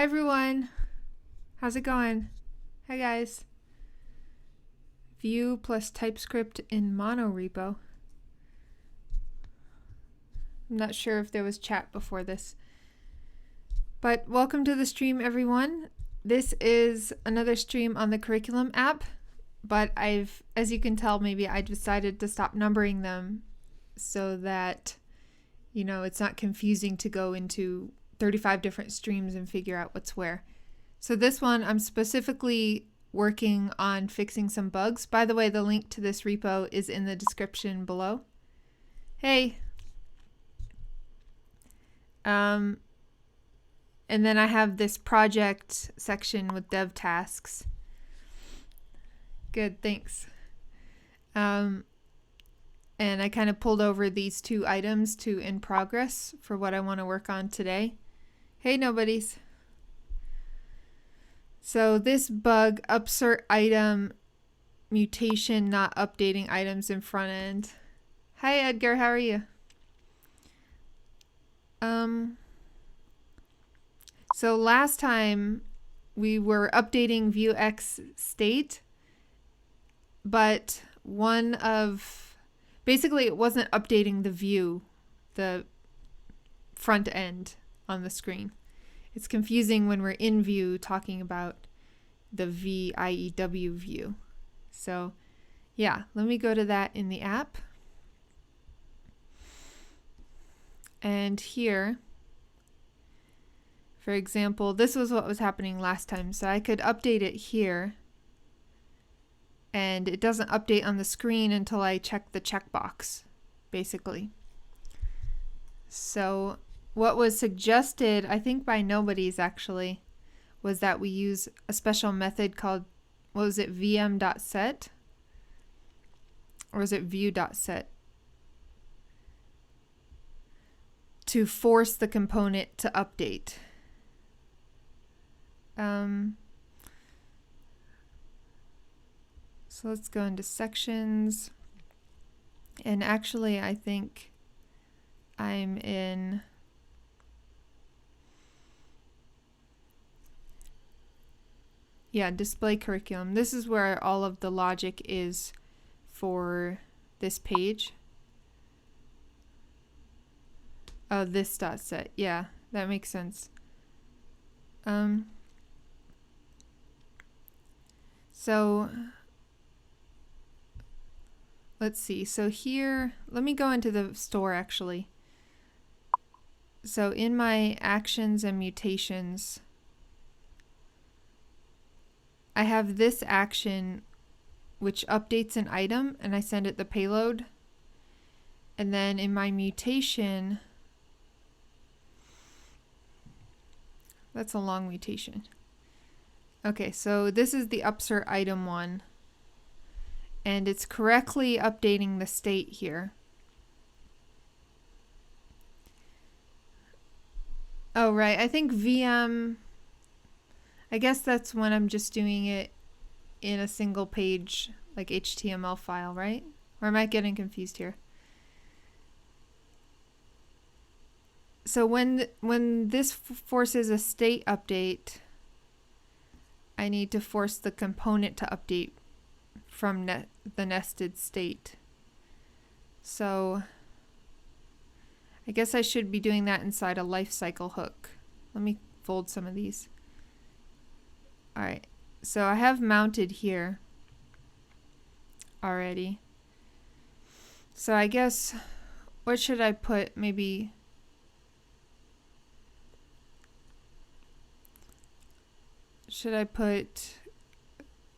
everyone. How's it going? Hi guys. Vue plus TypeScript in monorepo. I'm not sure if there was chat before this. But welcome to the stream, everyone. This is another stream on the curriculum app, but as you can tell, maybe I decided to stop numbering them so that, it's not confusing to go into 35 different streams and figure out what's where. So this one, I'm specifically working on fixing some bugs. By the way, the link to this repo is in the description below. Hey. And then I have this project section with dev tasks. Good, thanks. And I kind of pulled over these two items to in progress for what I want to work on today. Hey, nobodies. So this bug, upsert item mutation not updating items in front end. Hi, Edgar, how are you? So last time we were updating Vue X state, but basically it wasn't updating the view, the front end on the screen. It's confusing when we're in Vue talking about the VIEW view. So yeah, let me go to that in the app. And here, for example, this was what was happening last time. So I could update it here. And it doesn't update on the screen until I check the checkbox, basically. So what was suggested, I think by nobodies actually, was that we use a special method called, vm.set? Or was it view.set? To force the component to update. So let's go into sections. And actually, I think I'm in display curriculum. This is where all of the logic is for this page. Oh, this dot set. Yeah, that makes sense. So let's see. So here, let me go into the store actually. So in my actions and mutations, I have this action which updates an item and I send it the payload. And then in my mutation, that's a long mutation. Okay, so this is the upsert item one. And it's correctly updating the state here. Oh, right. I think VM, I guess that's when I'm just doing it in a single page, like HTML file, right? Or am I getting confused here? So when this forces a state update, I need to force the component to update from the nested state. So I guess I should be doing that inside a lifecycle hook. Let me fold some of these. All right, so I have mounted here already. So I guess, what should I put? Maybe should I put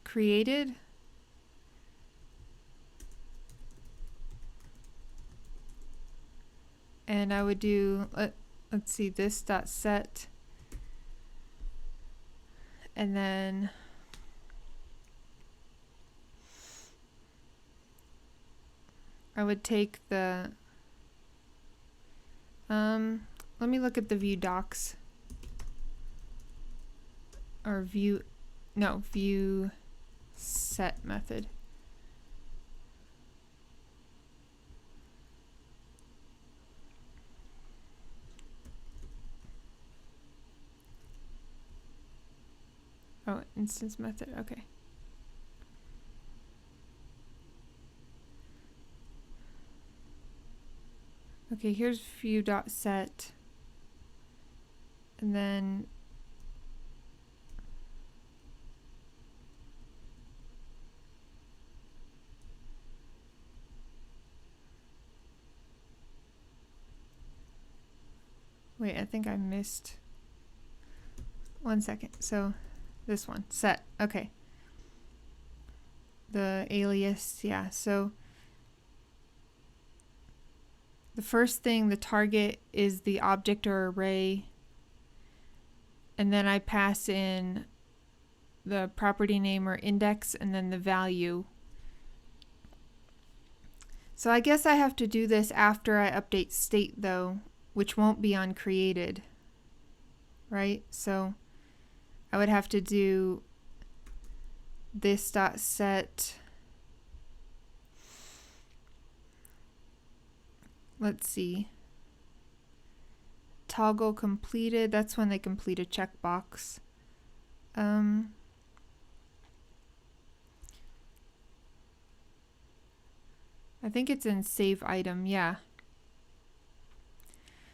created? And I would do, let's see, this dot set. And then I would take the, let me look at the Vue docs. Or Vue set method. instance method. Okay. Okay, here's Vue.set. And then wait, I think I missed 1 second. So this one, set. Okay. The alias, yeah. So the first thing, the target, is the object or array. And then I pass in the property name or index and then the value. So I guess I have to do this after I update state though, which won't be on created, right? So I would have to do this dot set. Let's see. Toggle completed. That's when they complete a checkbox. I think it's in save item, yeah.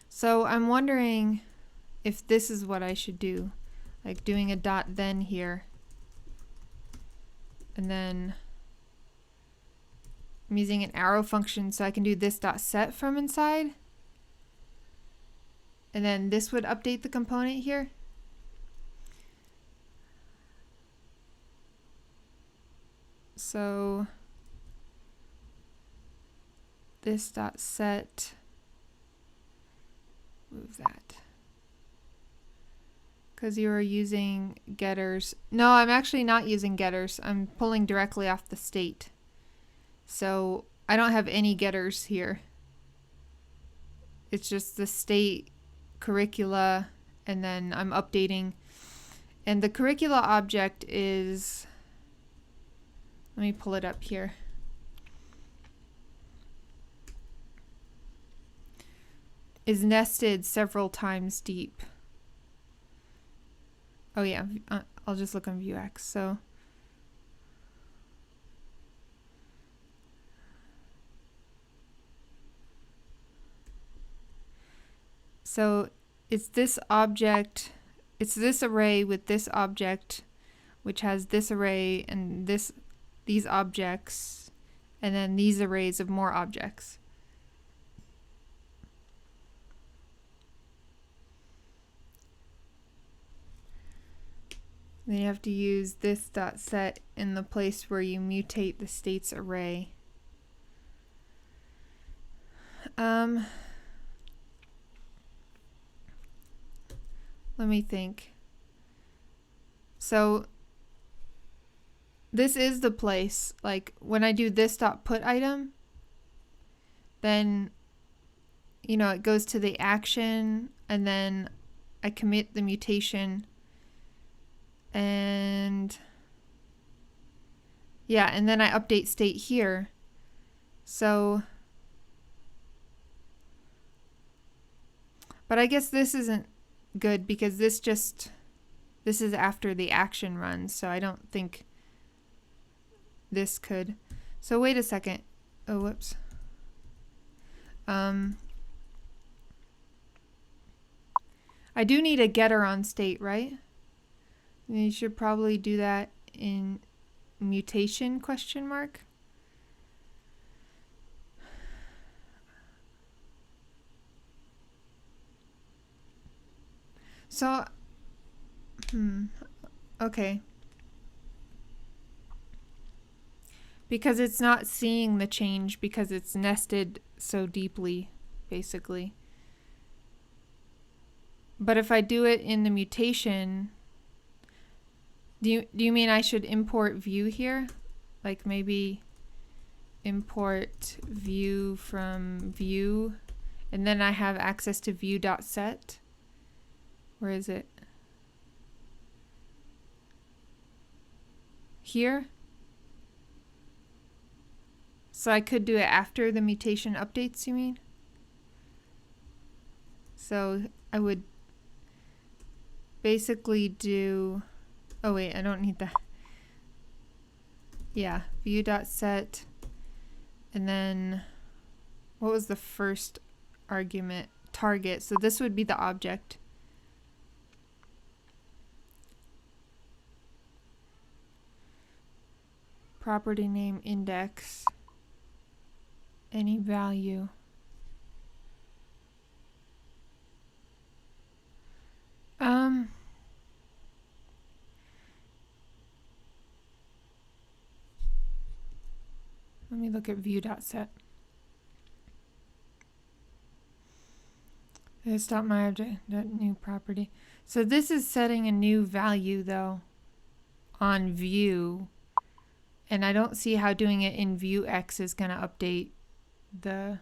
So I'm wondering if this is what I should do, like doing a dot then here. And then I'm using an arrow function so I can do this dot set from inside. And then this would update the component here. So this dot set, move that. Because you are using getters. No, I'm actually not using getters. I'm pulling directly off the state. So I don't have any getters here. It's just the state, curricula, and then I'm updating. And the curricula object is, let me pull it up here. Is nested several times deep. Oh yeah, I'll just look on Vuex. So it's this object, it's this array with this object, which has this array and these objects, and then these arrays of more objects. Then you have to use this dot set in the place where you mutate the states array. Let me think. So this is the place, like when I do this dot put item, then it goes to the action and then I commit the mutation. And yeah, and then I update state here. So, but I guess this isn't good because this is after the action runs, so I don't think this could. So wait a second. Oh, whoops. I do need a getter on state, right? You should probably do that in mutation question mark. So, okay. Because it's not seeing the change because it's nested so deeply, basically. But if I do it in the mutation, do you mean I should import Vue here? Like maybe import Vue from Vue, and then I have access to Vue.set? Where is it? Here? So I could do it after the mutation updates, you mean? So I would basically do Oh wait, I don't need that. Yeah, Vue.set, and then what was the first argument? Target. So this would be the object. Property name index. Any value. Let me look at Vue.set. Stop my object, new property. So this is setting a new value though on Vue, and I don't see how doing it in Vuex is going to update the.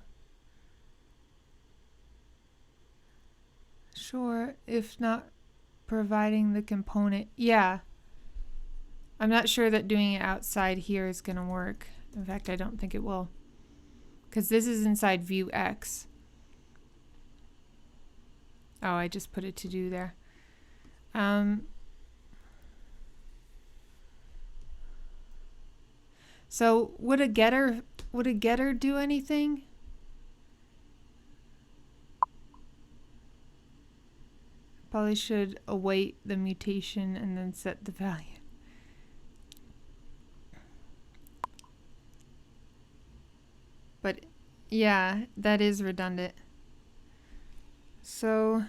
Sure, if not providing the component. Yeah. I'm not sure that doing it outside here is going to work. In fact, I don't think it will. Because this is inside Vuex. Oh, I just put a to do there. So would a getter do anything? Probably should await the mutation and then set the value. But yeah, that is redundant. So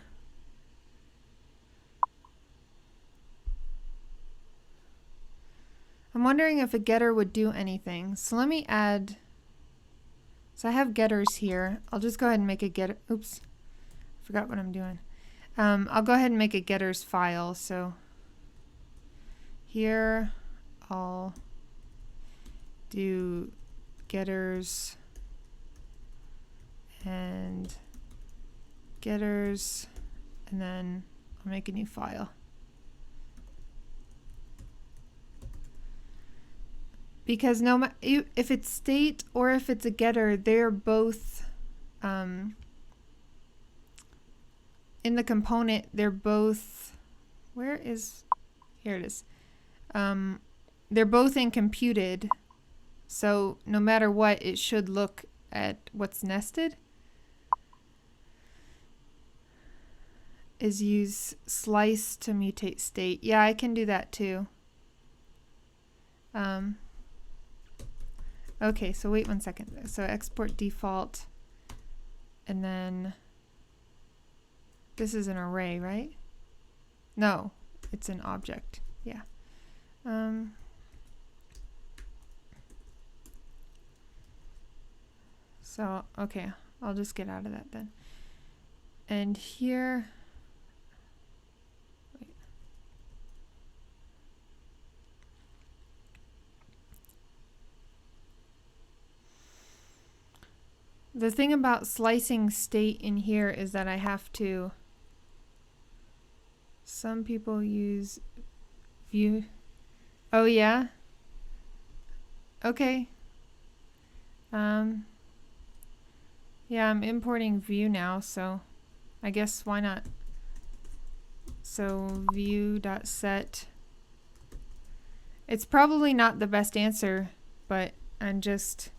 I'm wondering if a getter would do anything. So let me add, so I have getters here. I'll just go ahead and make a getter. Oops, forgot what I'm doing. I'll go ahead and make a getters file. So here I'll do getters and getters, and then I'll make a new file. Because no matter if it's state or if it's a getter, they're both in the component. They're both, where is, here it is. They're both in computed, so no matter what, it should look at what's nested. Is use slice to mutate state. Yeah, I can do that too. Okay, so wait 1 second. So export default, and then this is an array, right? No, it's an object. Yeah. So, okay, I'll just get out of that then. And here, wait. The thing about slicing state in here is that I have to, some people use Vue. Oh yeah? Okay. Yeah, I'm importing Vue now, so I guess why not? So Vue.set. It's probably not the best answer, but I just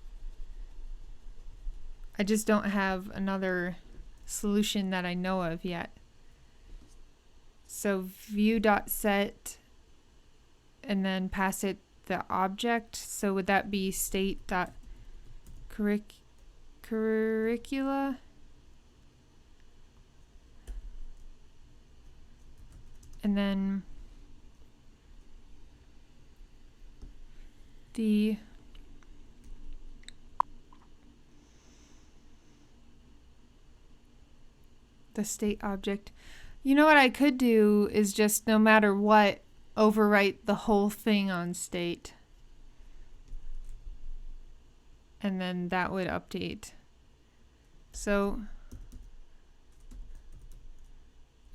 don't have another solution that I know of yet. So Vue.set, and then pass it the object. So would that be state.curricula? And then the state object. You know what I could do is just, no matter what, overwrite the whole thing on state. And then that would update. So,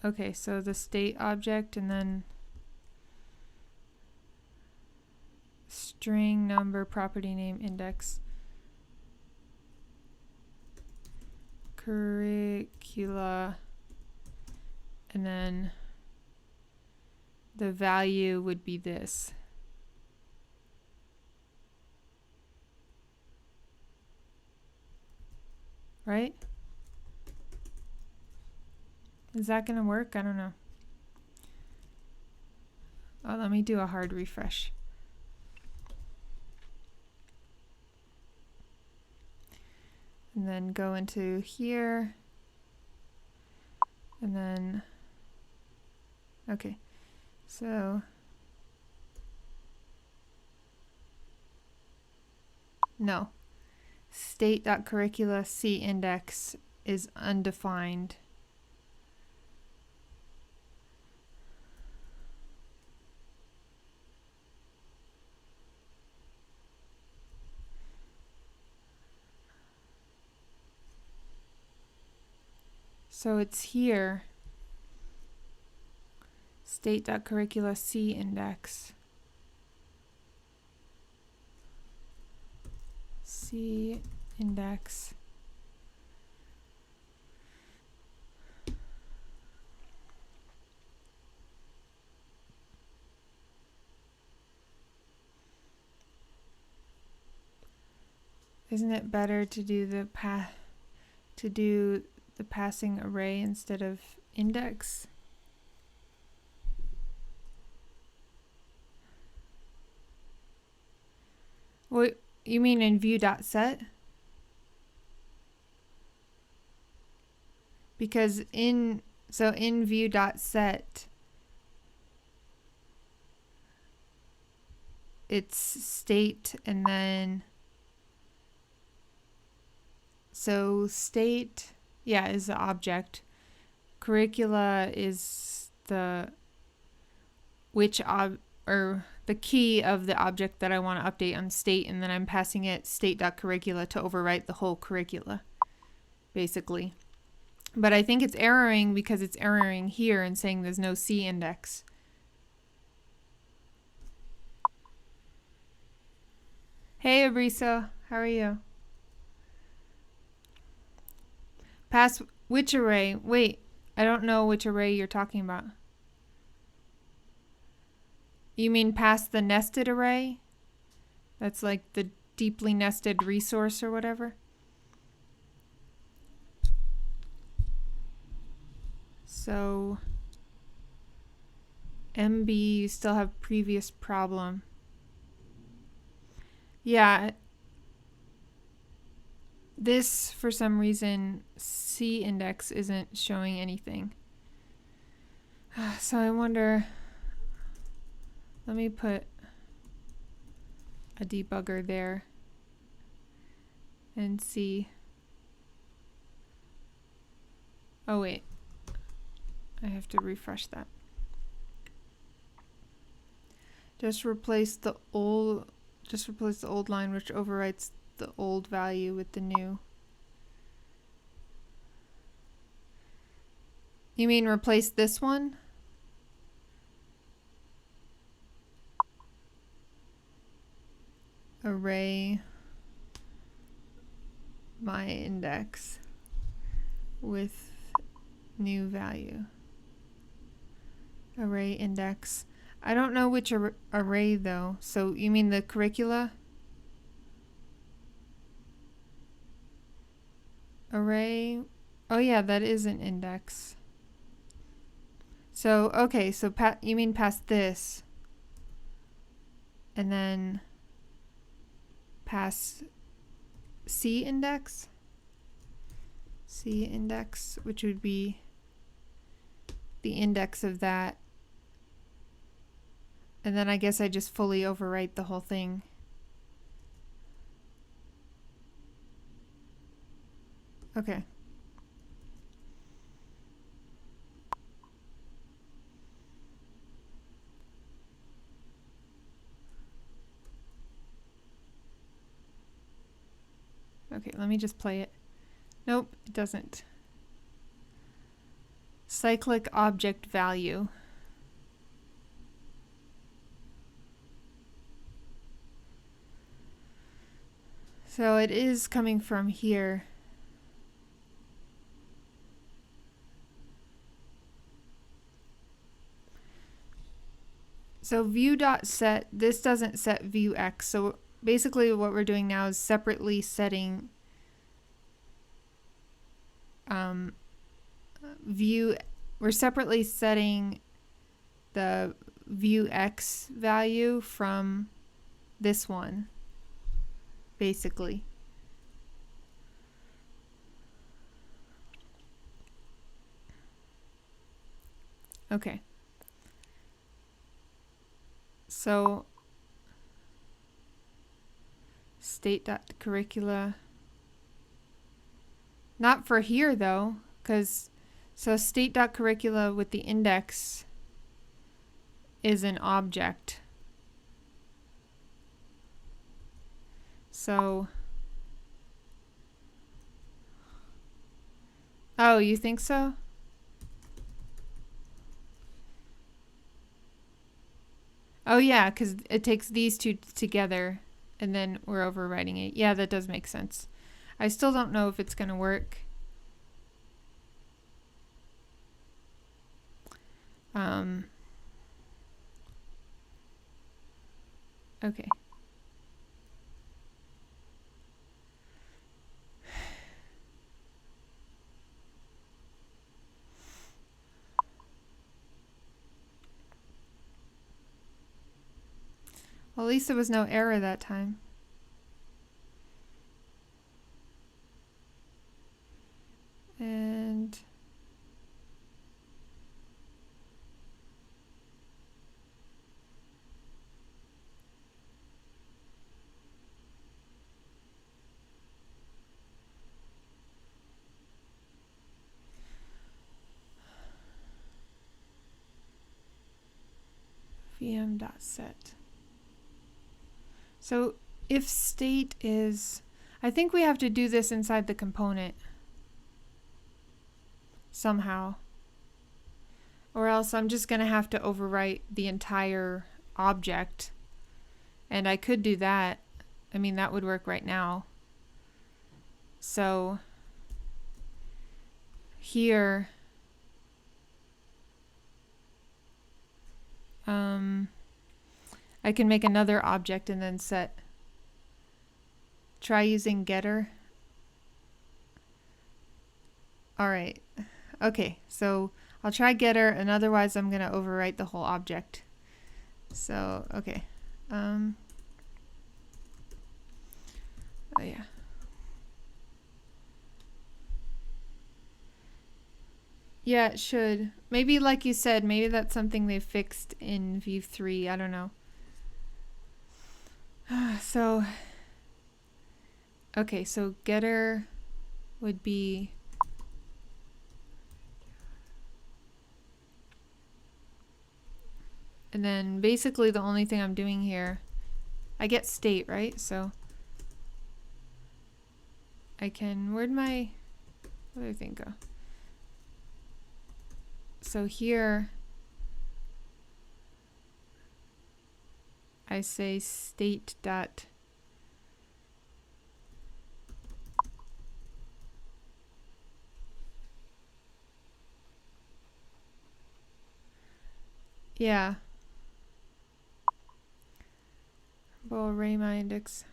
okay, so the state object, and then string number property name index curricula, and then the value would be this. Right? Is that going to work? I don't know. Oh, let me do a hard refresh. And then go into here. And then, okay, so no. State.curricula C index is undefined. So it's here. State.curricula C index. C index. Isn't it better to do the passing array instead of index? What you mean in Vue.set? Because in Vue.set it's state and then so state is the object. Curricula is the the key of the object that I want to update on state, and then I'm passing it state.curricula to overwrite the whole curricula, basically. But I think it's erroring because it's erroring here and saying there's no C index. Hey Abrisa, how are you? Pass which array? Wait, I don't know which array you're talking about. You mean past the nested array? That's like the deeply nested resource or whatever? So MB, you still have previous problem. Yeah. This, for some reason, C index isn't showing anything. So I wonder, let me put a debugger there and see. Oh wait, I have to refresh that. Just replace the old line which overwrites the old value with the new. You mean replace this one? Array my index with new value. Array index. I don't know which array though. So you mean the curricula? Array. Oh yeah, that is an index. So okay, so you mean past this, and then pass C index? C index, which would be the index of that. And then I guess I just fully overwrite the whole thing. Okay. Okay, let me just play it. Nope, it doesn't. Cyclic object value. So it is coming from here. So Vue.set, this doesn't set Vuex. So basically what we're doing now is separately setting we're separately setting the Vuex value from this one, basically. Okay. So state.curricula. Not for here though, because so state.curricula with the index is an object. So, oh, you think so? Oh yeah, because it takes these two together and then we're overwriting it. Yeah, that does make sense. I still don't know if it's going to work. Okay. Well, at least there was no error that time. And vm.set. So if state is, I think we have to do this inside the component somehow. Or else I'm just going to have to overwrite the entire object. And I could do that. I mean, that would work right now. So here, I can make another object and then set. Try using getter. All right. Okay, so I'll try getter, and otherwise I'm going to overwrite the whole object. So, okay. Oh yeah. Yeah, it should. Maybe like you said, maybe that's something they fixed in Vue 3. I don't know. So, okay, so getter would be and then basically the only thing I'm doing here, I get state, right? So I can, where'd my other thing go? So here I say state dot yeah. Well, array my index,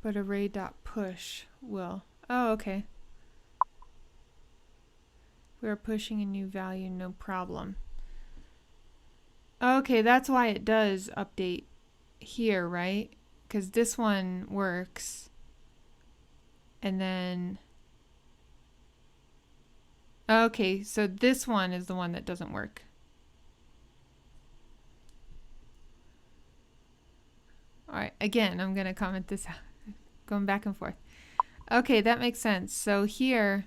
but array dot push will. Oh, okay. We are pushing a new value, no problem. Okay, that's why it does update here, right? Because this one works. And then... Okay, so this one is the one that doesn't work. Alright, again, I'm going to comment this out. Going back and forth. Okay, that makes sense. So here,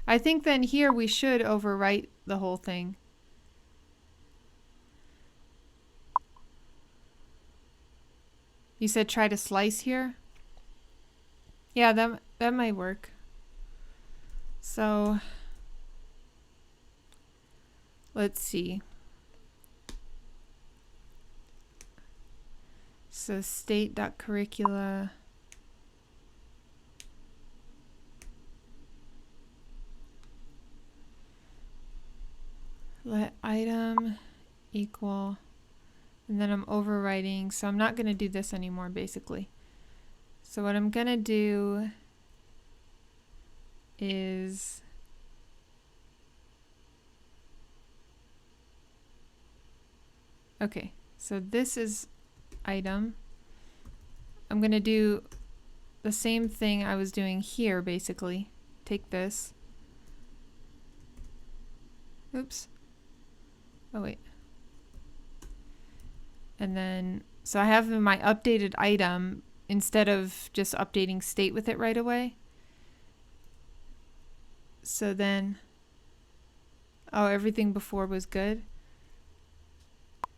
I think then here we should overwrite the whole thing. You said try to slice here? Yeah, that might work. So let's see. So state.curricula. Let item equal, and then I'm overwriting, so I'm not going to do this anymore basically. So what I'm going to do is okay, so this is item. I'm going to do the same thing I was doing here basically. Take this. Oops. Oh wait. And then, so I have my updated item instead of just updating state with it right away. So then, oh, everything before was good.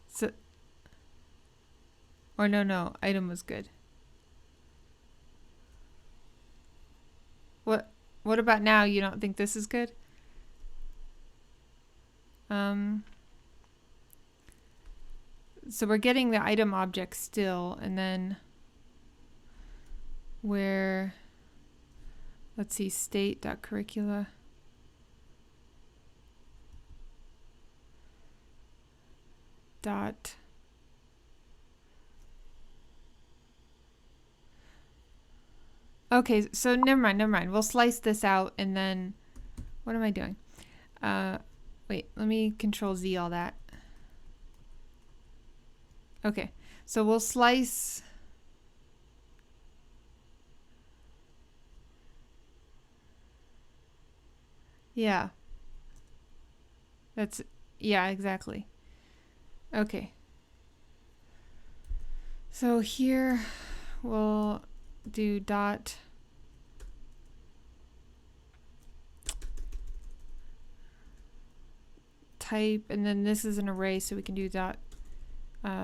So, or no, item was good. What about now? You don't think this is good? So we're getting the item object still, and then where, let's see, state.curricula. Dot. Okay, so never mind. We'll slice this out, and then, what am I doing? Wait, let me Control Z all that. Okay, so we'll slice. Yeah. Yeah, exactly. Okay. So here we'll do dot type, and then this is an array, so we can do dot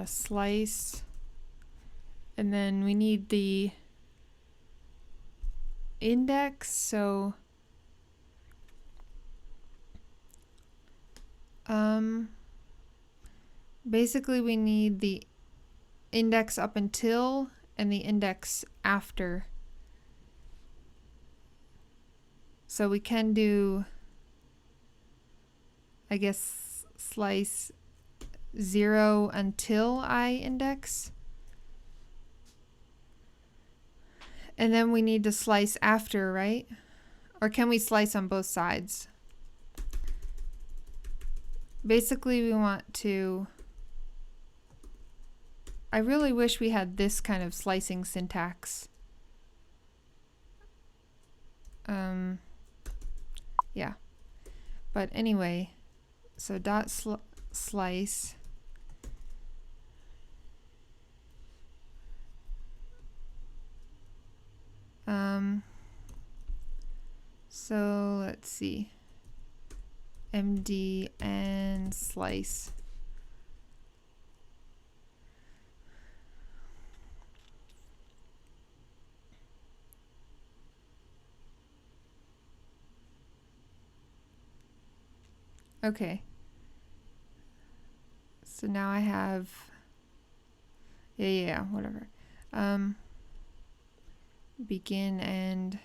slice, and then we need the index, so basically we need the index up until and the index after. So we can do, I guess, slice 0 until I index. And then we need to slice after, right? Or can we slice on both sides? Basically, we want to... I really wish we had this kind of slicing syntax. Yeah. But anyway, so dot slice. So let's see. MD and slice. Okay. So now I have, yeah, whatever. Begin and,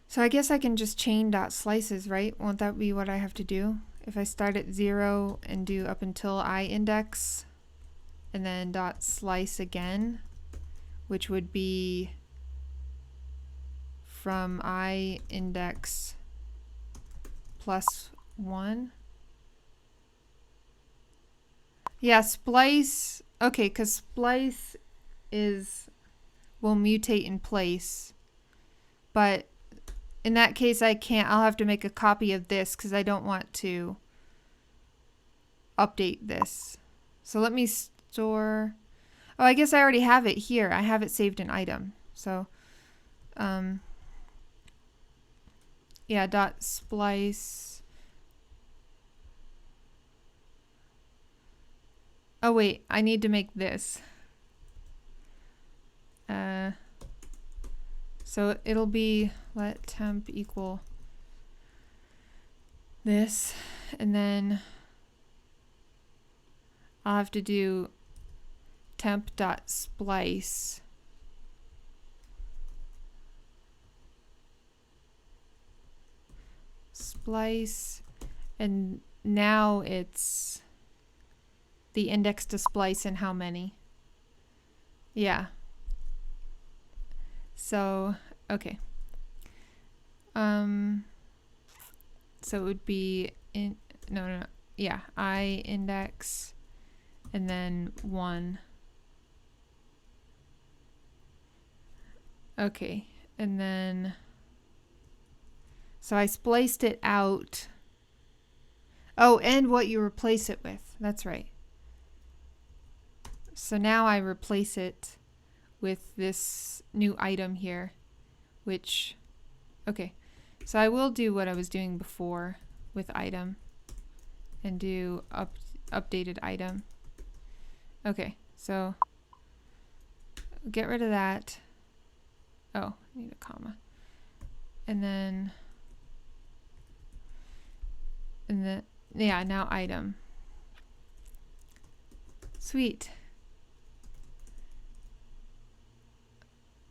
so I guess I can just chain dot slices, right? Won't that be what I have to do? If I start at 0 and do up until I index, and then dot slice again, which would be from I index plus 1. Yeah, splice. Okay, because splice will mutate in place. But in that case, I'll have to make a copy of this because I don't want to update this. So let me store. Oh, I guess I already have it here. I have it saved in item. So, yeah, dot splice. Oh wait, I need to make this. So it'll be let temp equal this, and then I'll have to do temp dot splice. splice, and now it's the index to splice and how many. Yeah. So, okay. So it would be yeah, I index and then 1. Okay, and then so I spliced it out. Oh, and what you replace it with. That's right. So now I replace it with this new item here, which, okay. So I will do what I was doing before with item and do updated item. Okay, so get rid of that. Oh, I need a comma. And then yeah, now item. Sweet.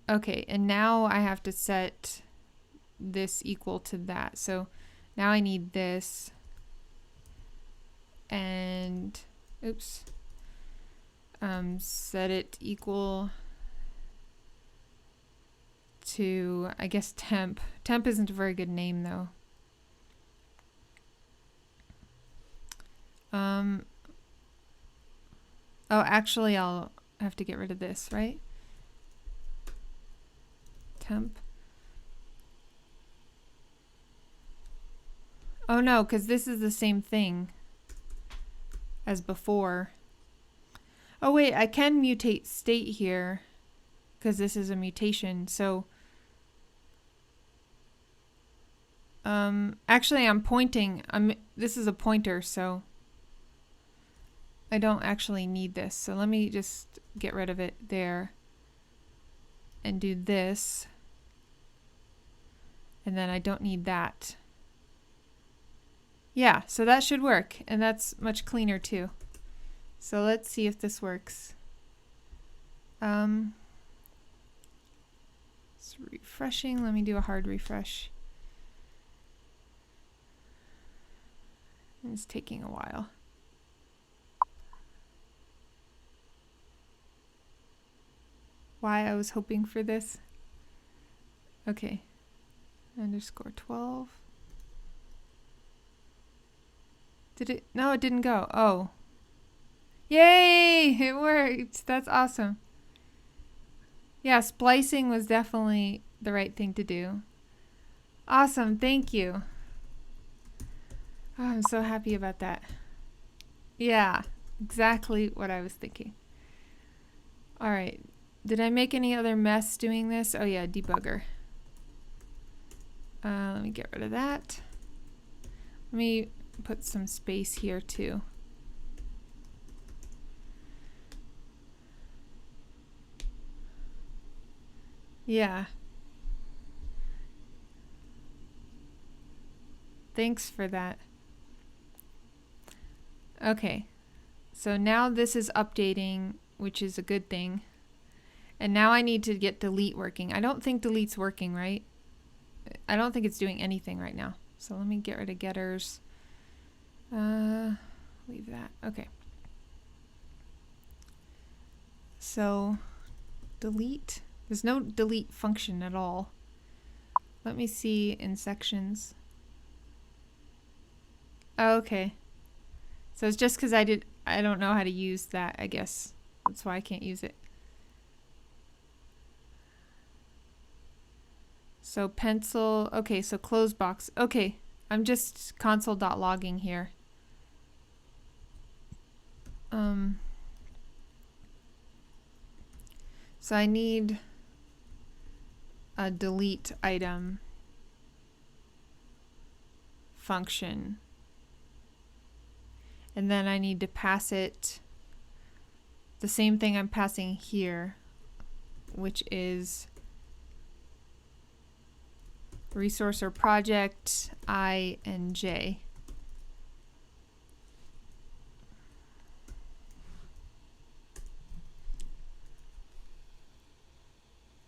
Okay, and now I have to set this equal to that. So now I need this and oops, set it equal to, I guess, temp. Temp isn't a very good name though. Oh, actually I'll have to get rid of this, right? Temp. Oh no, because this is the same thing as before. Oh wait, I can mutate state here because this is a mutation. So actually I'm pointing. This is a pointer, so I don't actually need this. So let me just get rid of it there and do this. And then I don't need that. Yeah, so that should work, and that's much cleaner too. So let's see if this works. It's refreshing. Let me do a hard refresh. It's taking a while. Why I was hoping for this. Okay. _12. Did it? No, it didn't go. Oh. Yay! It worked. That's awesome. Yeah, splicing was definitely the right thing to do. Awesome. Thank you. Oh, I'm so happy about that. Yeah, exactly what I was thinking. All right. Did I make any other mess doing this? Oh yeah, debugger. Let me get rid of that. Let me put some space here too. Yeah. Thanks for that. Okay. So now this is updating, which is a good thing. And now I need to get delete working. I don't think delete's working, right? I don't think it's doing anything right now. So let me get rid of getters. Leave that. Okay. So delete. There's no delete function at all. Let me see in sections. Oh, okay. So it's just because I don't know how to use that, I guess. That's why I can't use it. So pencil, okay, so close box. Okay, I'm just console.logging here. So I need a delete item function. And then I need to pass it the same thing I'm passing here, which is resource or project I and J.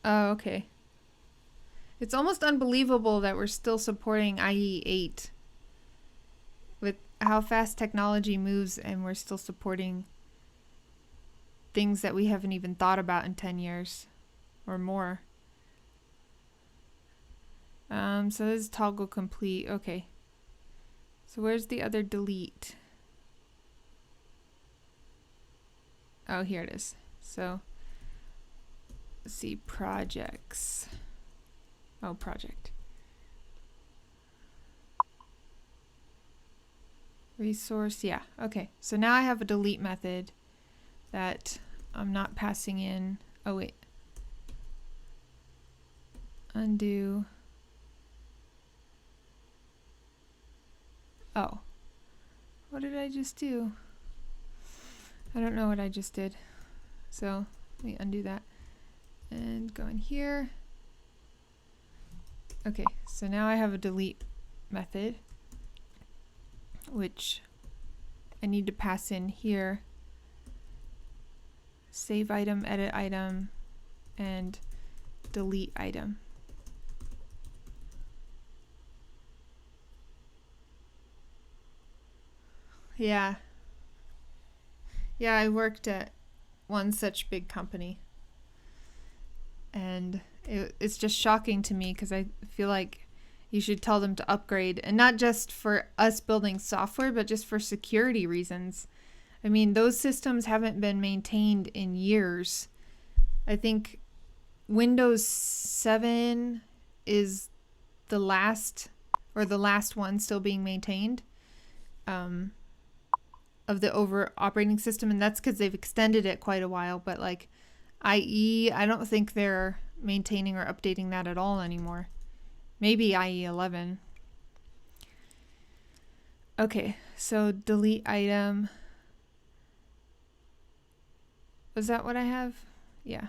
Oh, okay. It's almost unbelievable that we're still supporting IE 8 how fast technology moves, and we're still supporting things that we haven't even thought about in 10 years or more. So this is toggle complete. Okay. So where's the other delete? Oh, here it is. So let's see, projects. Oh, project. Resource, yeah, okay. So now I have a delete method that I'm not passing in. Oh, wait. Undo. Oh. What did I just do? I don't know what I just did. So let me undo that and go in here. Okay, so now I have a delete method, which I need to pass in here. Save item, edit item, and delete item. Yeah. Yeah, I worked at one such big company. And it's just shocking to me because I feel like you should tell them to upgrade. And not just for us building software, but just for security reasons. I mean, those systems haven't been maintained in years. I think Windows 7 is the last one still being maintained of the over operating system, and that's because they've extended it quite a while. But like IE, I don't think they're maintaining or updating that at all anymore. Maybe IE 11. Okay, so delete item. Was that what I have? Yeah.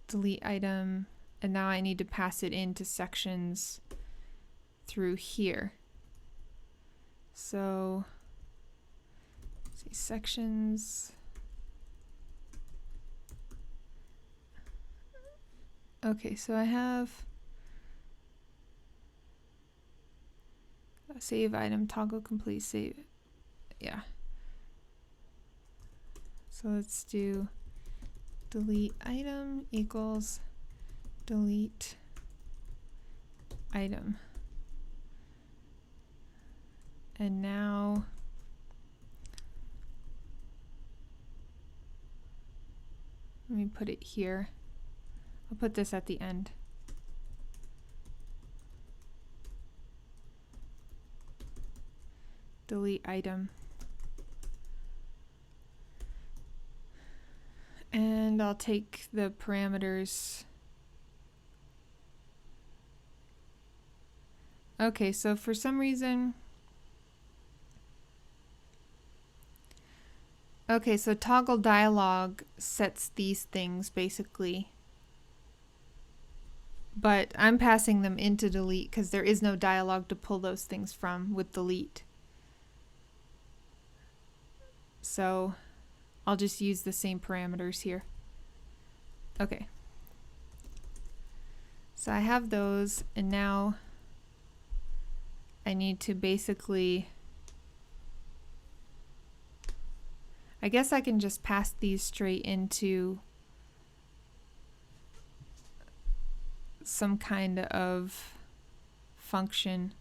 Delete item, and now I need to pass it into sections through here. So let's see, sections. Okay, so I have save item, toggle complete, save. Yeah. So let's do delete item equals delete item. And now let me put it here. I'll put this at the end. Delete item. And I'll take the parameters. Okay, so for some reason, okay, so toggle dialog sets these things basically, but I'm passing them into delete because there is no dialog to pull those things from with delete. So I'll just use the same parameters here. Okay. So I have those, and now I need to basically, I guess I can just pass these straight into some kind of function.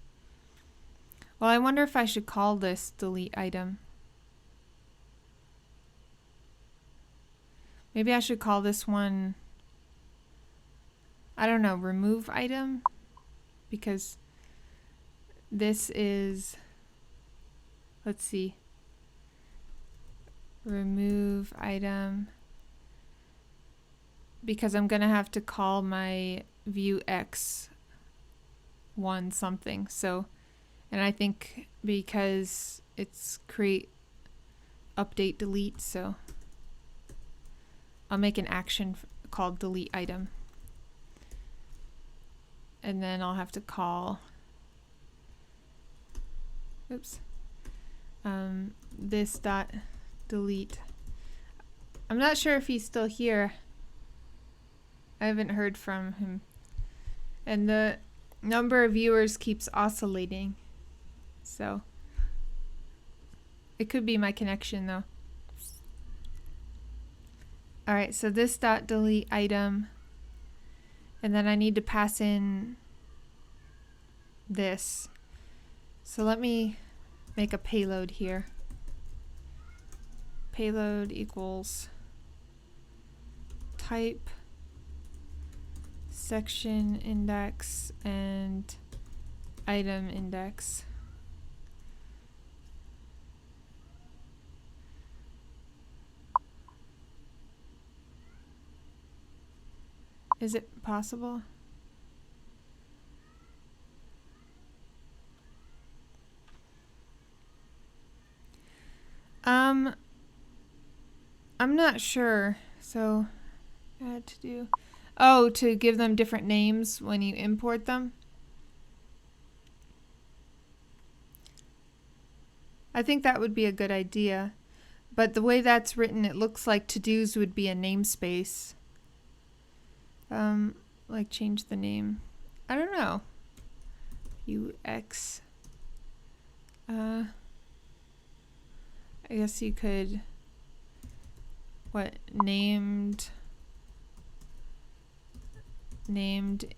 Well, I wonder if I should call this delete item. Maybe I should call this one, I don't know, remove item, because this is, let's see, remove item, because I'm gonna have to call my Vue X one something. So, and I think because it's create, update, delete, so I'll make an action called delete item. And then I'll have to call, oops, this dot delete. I'm not sure if he's still here. I haven't heard from him. And the number of viewers keeps oscillating. So It could be my connection though. All right, so this dot delete item, and then I need to pass in this. So let me make a payload here. Payload equals type section index and item index. Is it possible? I'm not sure. So add to do. Oh, to give them different names when you import them. I think that would be a good idea. But the way that's written, it looks like to-dos would be a namespace. Like change the name. I don't know. UX. I guess you could, what, named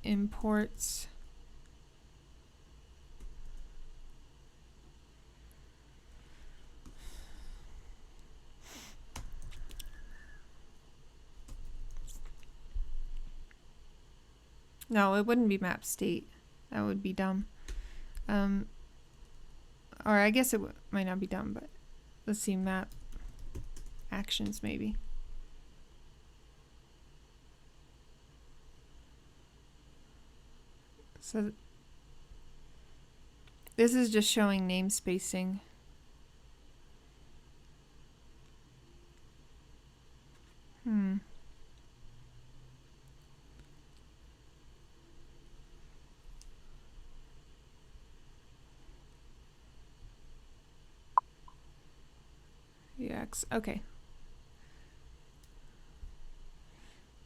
imports. No, it wouldn't be map state. That would be dumb. Or I guess it might not be dumb, but let's see, map actions maybe. So this is just showing namespacing. UX, okay.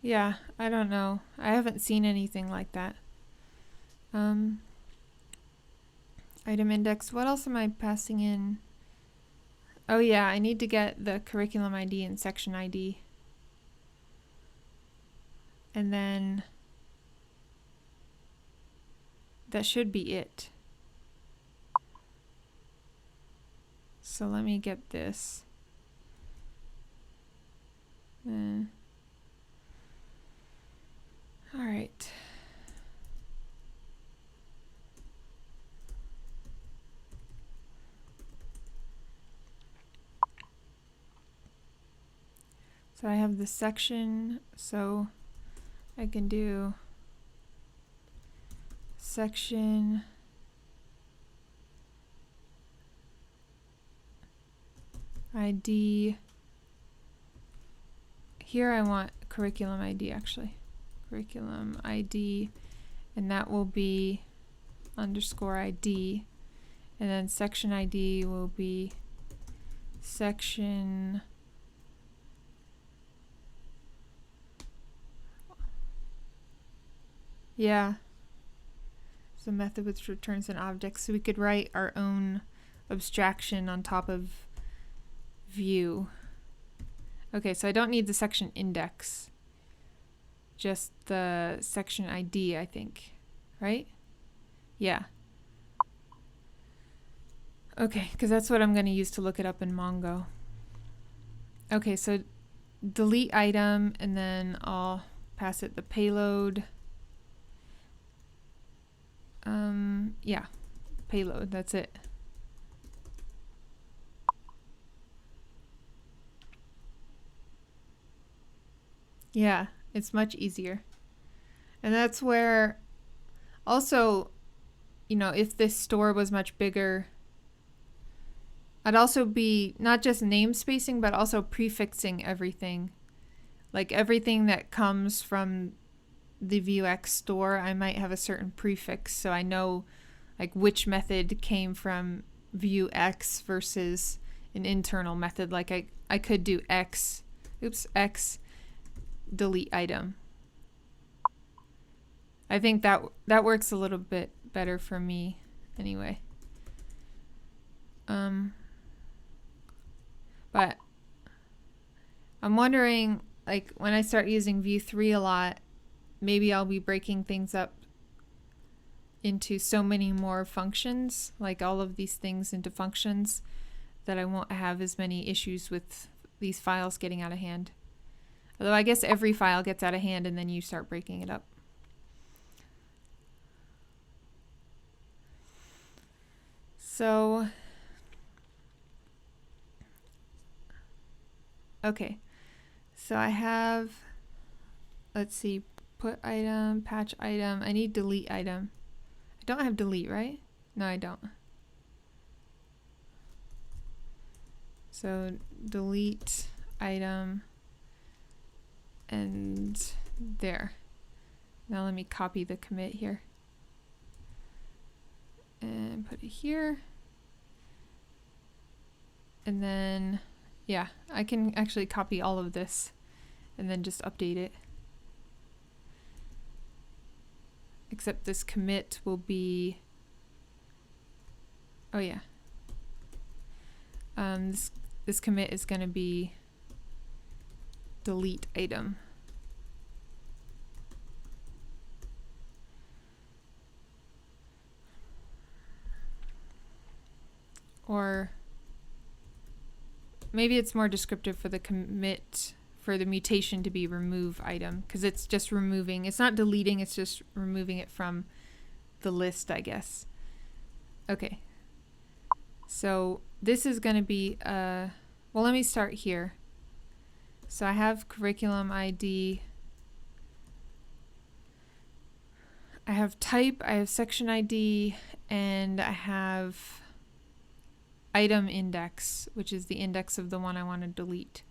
Yeah, I don't know. I haven't seen anything like that. Item index, what else am I passing in? Oh yeah, I need to get the curriculum ID and section ID. And then that should be it. So let me get this. All right. So I have the section, so I can do section ID. Here I want curriculum ID actually. Curriculum ID, and that will be underscore ID, and then section ID will be section yeah. It's a method which returns an object, so we could write our own abstraction on top of Vue. Okay, so I don't need the section index, just the section ID, I think, right? Yeah. Okay, because that's what I'm going to use to look it up in Mongo. Okay, so delete item, and then I'll pass it the payload. Yeah, payload, that's it. Yeah, it's much easier. And that's where also, you know, if this store was much bigger, I'd also be not just namespacing, but also prefixing everything. Like everything that comes from the Vuex store, I might have a certain prefix, so I know like which method came from Vuex versus an internal method. Like I could do X delete item. I think that works a little bit better for me anyway. But I'm wondering, like, when I start using Vue 3 a lot, maybe I'll be breaking things up into so many more functions, like all of these things into functions, that I won't have as many issues with these files getting out of hand. Although I guess every file gets out of hand and then you start breaking it up. So, okay. So I have, let's see, put item, patch item. I need delete item. I don't have delete, right? No, I don't. So delete item and there. Now let me copy the commit here and put it here. And then, yeah, I can actually copy all of this and then just update it. Except this commit will be, oh yeah. This commit is going to be delete item. Or maybe it's more descriptive for the commit, for the mutation to be remove item, because it's just removing. It's not deleting, it's just removing it from the list, I guess. Okay. So this is going to be, well, let me start here. So I have curriculum ID. I have type, I have section ID, and I have item index, which is the index of the one I want to delete.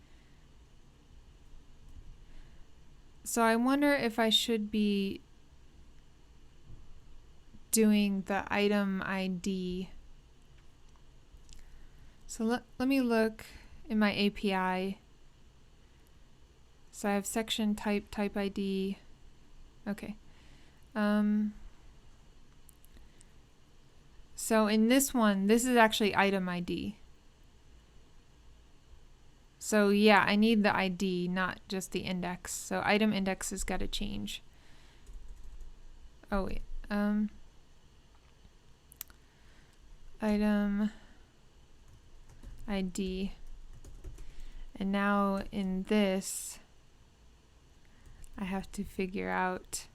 So I wonder if I should be doing the item ID. So let me look in my API. So I have section type, type ID. Okay. So in this one, this is actually item ID. So yeah, I need the ID, not just the index. So item index has got to change. Oh wait. Item ID. And now in this, I have to figure out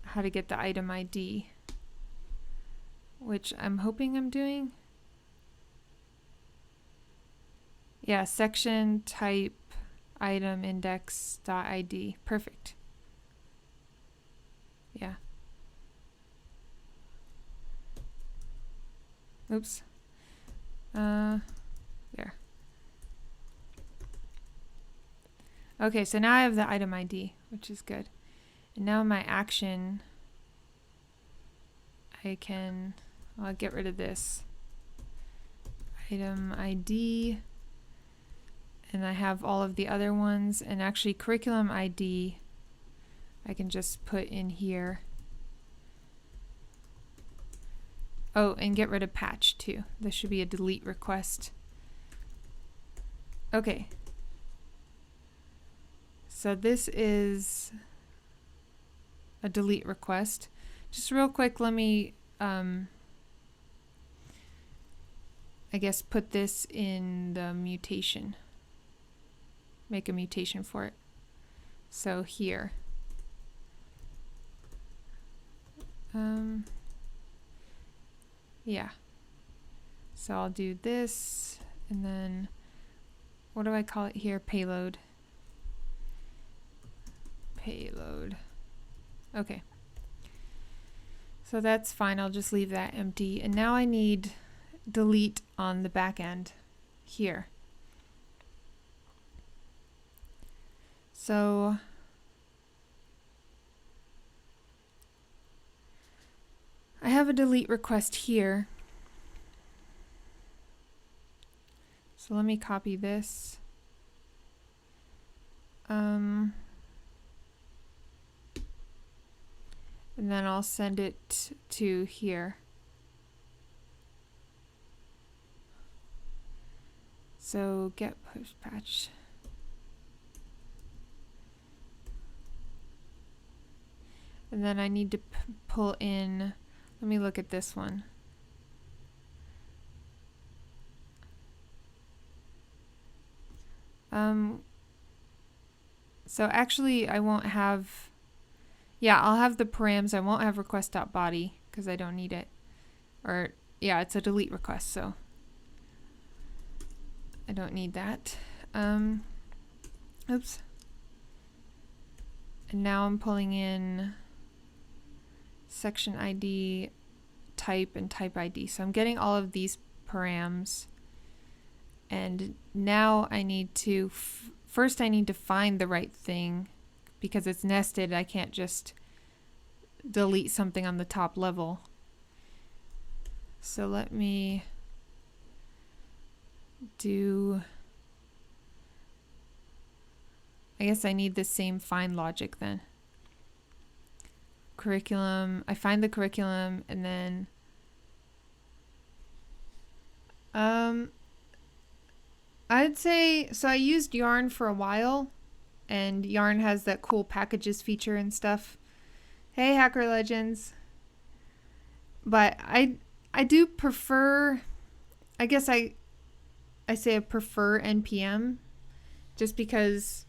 how to get the item ID, which I'm hoping I'm doing. Yeah, section type item index dot ID. Perfect. Yeah. Oops. There. Okay, so now I have the item ID, which is good. And now my action, I'll get rid of this. Item ID. And I have all of the other ones. And actually curriculum ID, I can just put in here. Oh, and get rid of patch too. This should be a delete request. Okay. So this is a delete request. Just real quick, let me, I guess, put this in the mutation. Make a mutation for it. So here. Yeah. So I'll do this, and then, what do I call it here? Payload. Payload. Okay. So that's fine. I'll just leave that empty. And now I need delete on the back end here. So I have a delete request here. So let me copy this. And then I'll send it to here. So get push patch. And then I need to pull in, let me look at this one. So actually I won't have, yeah, I'll have the params. I won't have request.body because I don't need it. Or yeah, it's a delete request, so I don't need that. Oops. And now I'm pulling in section ID, type, and type ID. So I'm getting all of these params. And now I need to, first I need to find the right thing because it's nested. I can't just delete something on the top level. So let me do, I guess I need the same find logic then. Curriculum, I find the curriculum and then I'd say, so I used Yarn for a while, and Yarn has that cool packages feature and stuff. Hey, Hacker Legends. But I do prefer, I guess I say I prefer NPM, just because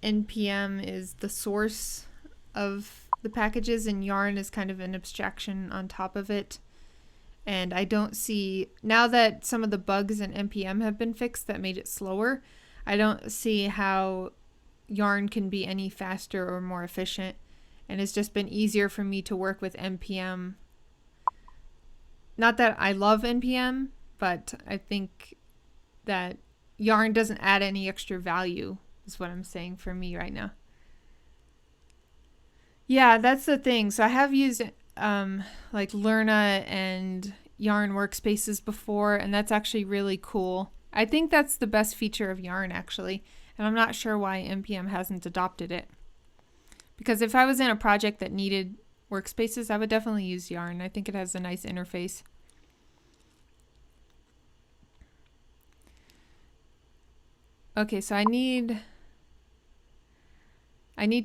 NPM is the source of the packages and Yarn is kind of an abstraction on top of it. And I don't see, now that some of the bugs in NPM have been fixed that made it slower, I don't see how Yarn can be any faster or more efficient. And it's just been easier for me to work with NPM. Not that I love NPM, but I think that Yarn doesn't add any extra value, is what I'm saying for me right now. Yeah, that's the thing. So I have used like Lerna and Yarn workspaces before, and that's actually really cool. I think that's the best feature of Yarn actually, and I'm not sure why NPM hasn't adopted it. Because if I was in a project that needed workspaces, I would definitely use Yarn. I think it has a nice interface. Okay, so I need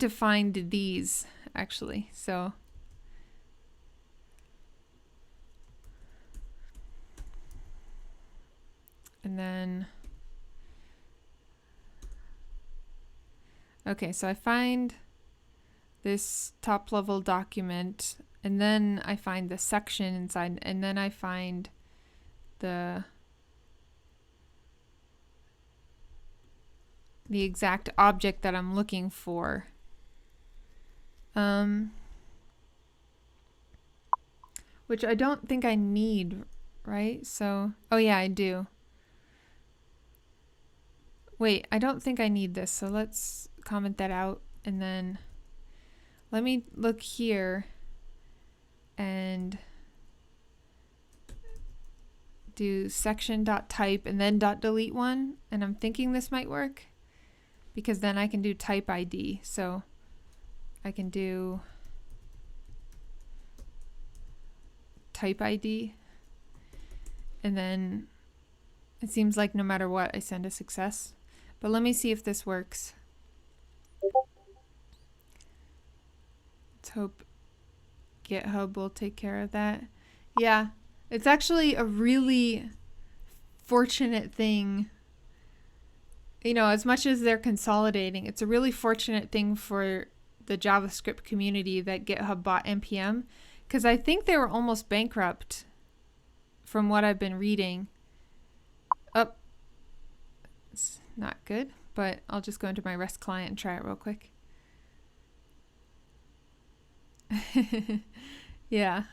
to find these actually. So and then okay, so I find this top level document, and then I find the section inside, and then I find the exact object that I'm looking for. Which I don't think I need, right? So, oh yeah, I do. Wait, I don't think I need this, so let's comment that out, and then let me look here and do section.type and then .delete one, and I'm thinking this might work because then I can do type ID. So I can do type ID, and then it seems like no matter what I send a success. But let me see if this works. Let's hope GitHub will take care of that. Yeah, it's actually a really fortunate thing. You know, as much as they're consolidating, it's a really fortunate thing for the JavaScript community that GitHub bought NPM, because I think they were almost bankrupt from what I've been reading. Oh, it's not good, but I'll just go into my REST client and try it real quick. Yeah.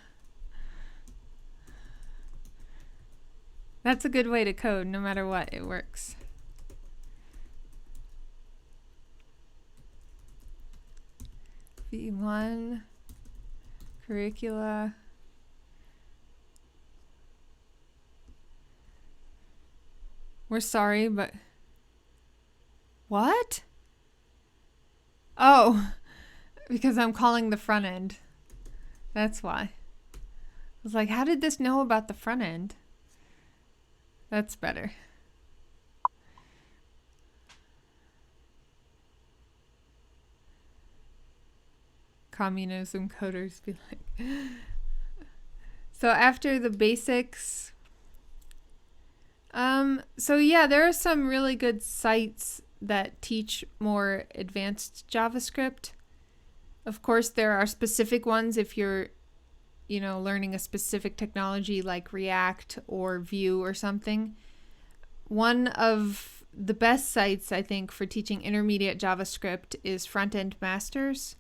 That's a good way to code. No matter what, it works. V1 curricula. We're sorry, but what? Oh, because I'm calling the front end. That's why. I was like, how did this know about the front end? That's better. Communism coders be like. So after the basics, so yeah, there are some really good sites that teach more advanced JavaScript. Of course, there are specific ones if you're, learning a specific technology like React or Vue or something. One of the best sites, I think, for teaching intermediate JavaScript is Front End Masters.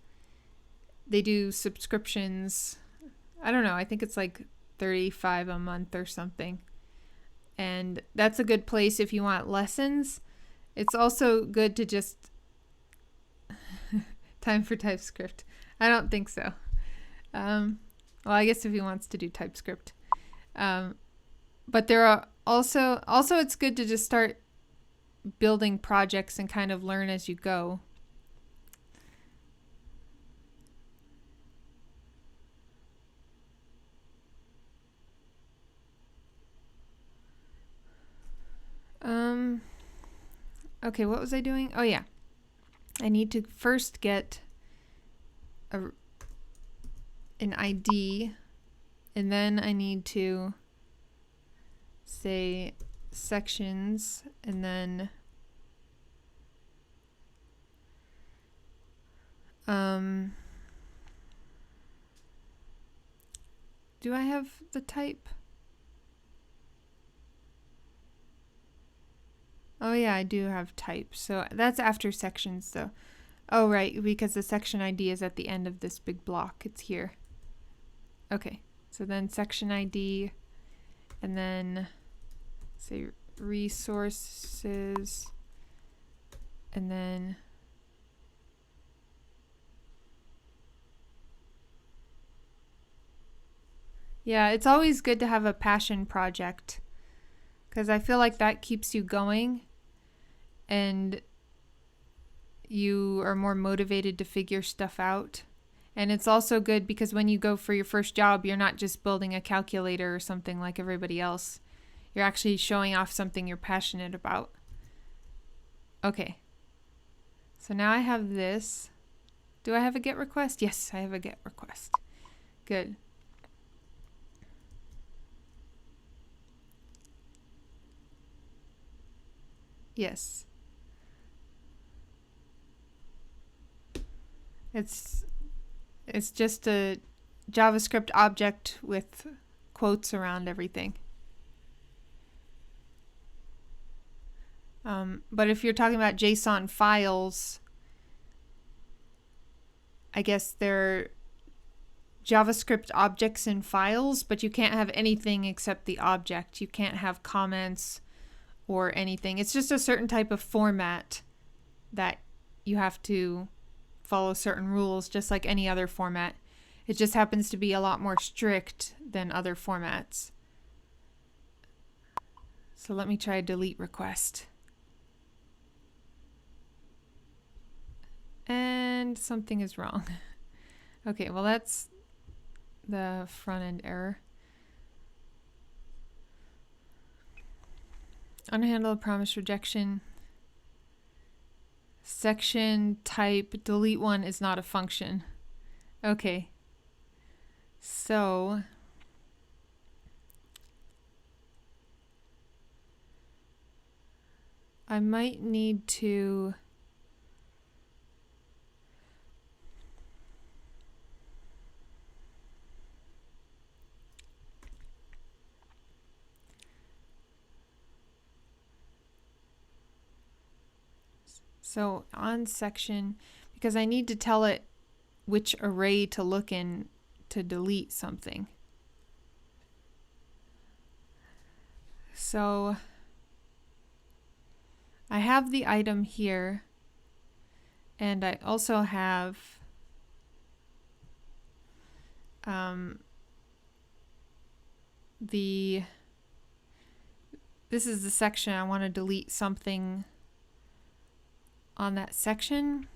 They do subscriptions. I don't know, I think it's like $35 a month or something. And that's a good place if you want lessons. It's also good to just time for TypeScript. I don't think so. Well, I guess if he wants to do TypeScript. But there are also it's good to just start building projects and kind of learn as you go. Okay, what was I doing? Oh yeah. I need to first get an ID, and then I need to say sections, and then do I have the type? Oh yeah, I do have type. So that's after sections though. Oh right, because the section ID is at the end of this big block. It's here. Okay, so then section ID, and then say resources, and then yeah, it's always good to have a passion project because I feel like that keeps you going and you are more motivated to figure stuff out. And it's also good because when you go for your first job, you're not just building a calculator or something like everybody else. You're actually showing off something you're passionate about. Okay. So now I have this. Do I have a GET request? Yes, I have a GET request. Good. Yes. It's just a JavaScript object with quotes around everything. But if you're talking about JSON files, I guess they're JavaScript objects in files, but you can't have anything except the object. You can't have comments or anything. It's just a certain type of format that you have to follow certain rules, just like any other format. It just happens to be a lot more strict than other formats. So let me try delete request. And something is wrong. Okay, well that's the front end error. Unhandled promise rejection. Section type delete one is not a function. Okay. So I might need to so on section, because I need to tell it which array to look in to delete something. So I have the item here, and I also have this is the section I want to delete something on that section.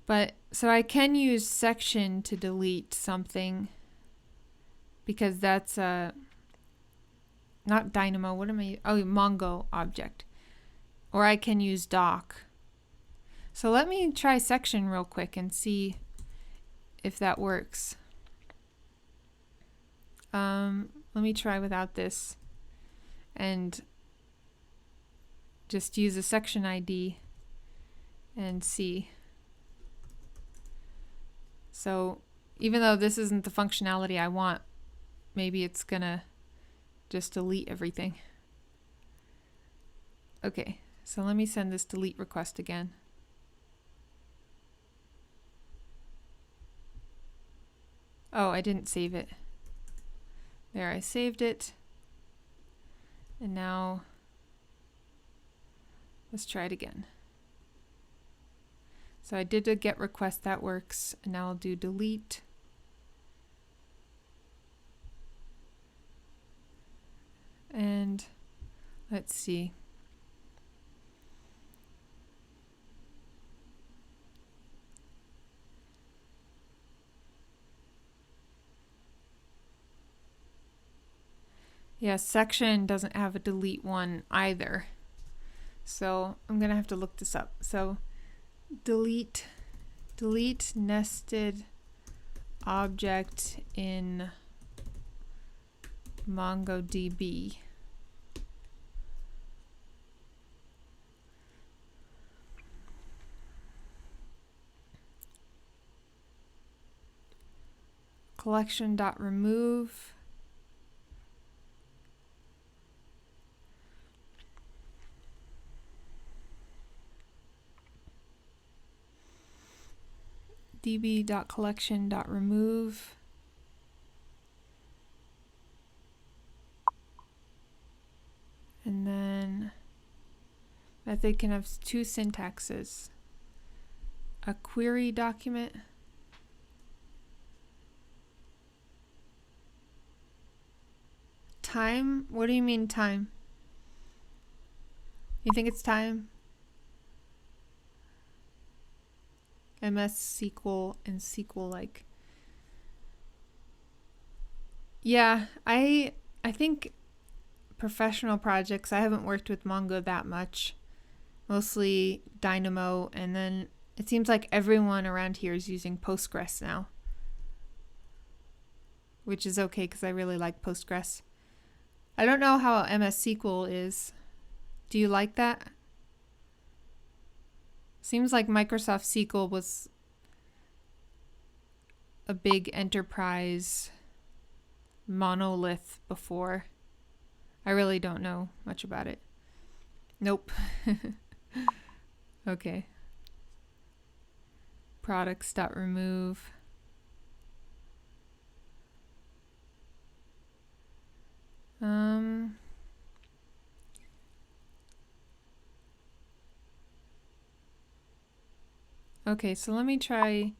But so I can use section to delete something because that's not Dynamo, what am I, oh, Mongo object. Or I can use doc. So let me try section real quick and see if that works. Let me try without this and just use a section ID and see. So even though this isn't the functionality I want, maybe it's gonna just delete everything. Okay, so let me send this delete request again. Oh, I didn't save it. There, I saved it. And now let's try it again. So I did a get request, that works. And now I'll do delete. And let's see. Yeah, section doesn't have a delete one either. So I'm gonna have to look this up. So delete nested object in MongoDB. Collection.remove. db.collection.remove. And then method can have two syntaxes. A query document. Time? What do you mean time? You think it's time? MS SQL and SQL-like. Yeah, I think professional projects, I haven't worked with Mongo that much. Mostly Dynamo, and then it seems like everyone around here is using Postgres now. Which is okay because I really like Postgres. I don't know how MS SQL is. Do you like that? Seems like Microsoft SQL was a big enterprise monolith before. I really don't know much about it. Nope. Okay. Products.remove. Okay, so let me try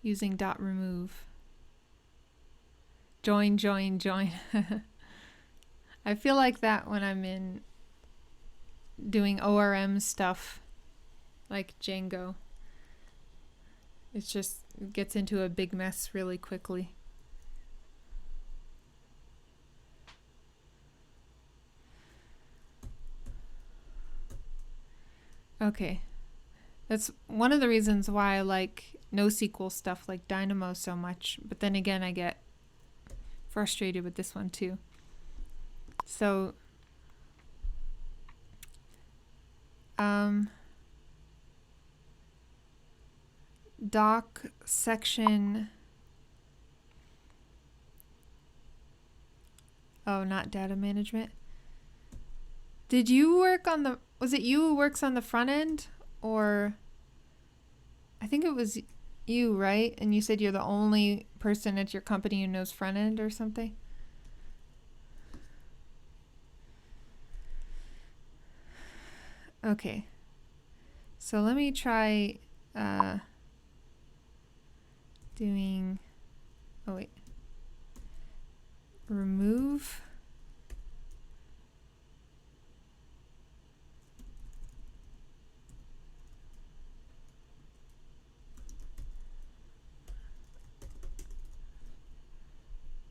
using .remove. Join. I feel like that when I'm in doing ORM stuff, like Django. It just gets into a big mess really quickly. Okay. That's one of the reasons why I like NoSQL stuff like Dynamo so much, but then again I get frustrated with this one too. So doc section, oh, not data management. Did you work on the, was it you who works on the front end? Or I think it was you, right? And you said you're the only person at your company who knows front end or something? Okay. So let me try doing, oh wait, remove.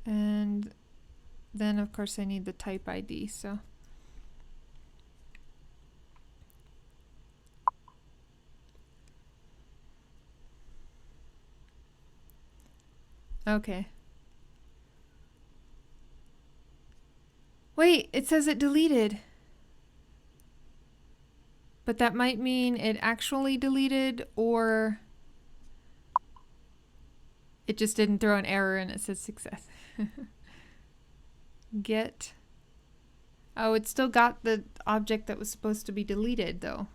And then of course I need the type ID, so. Okay. Wait, it says it deleted. But that might mean it actually deleted, or it just didn't throw an error and it says success. Get. Oh, it still got the object that was supposed to be deleted though.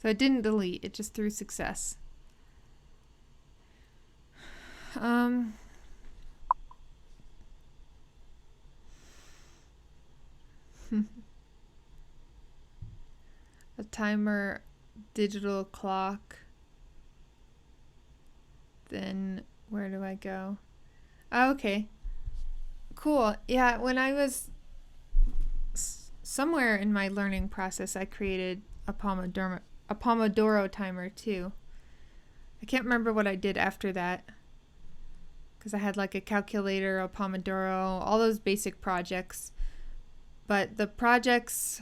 So it didn't delete, it just threw success. A timer, digital clock. Then where do I go? Oh, okay. Cool. Yeah, when I was somewhere in my learning process, I created a Pomodoro timer too. I can't remember what I did after that, because I had like a calculator, a Pomodoro, all those basic projects. But the projects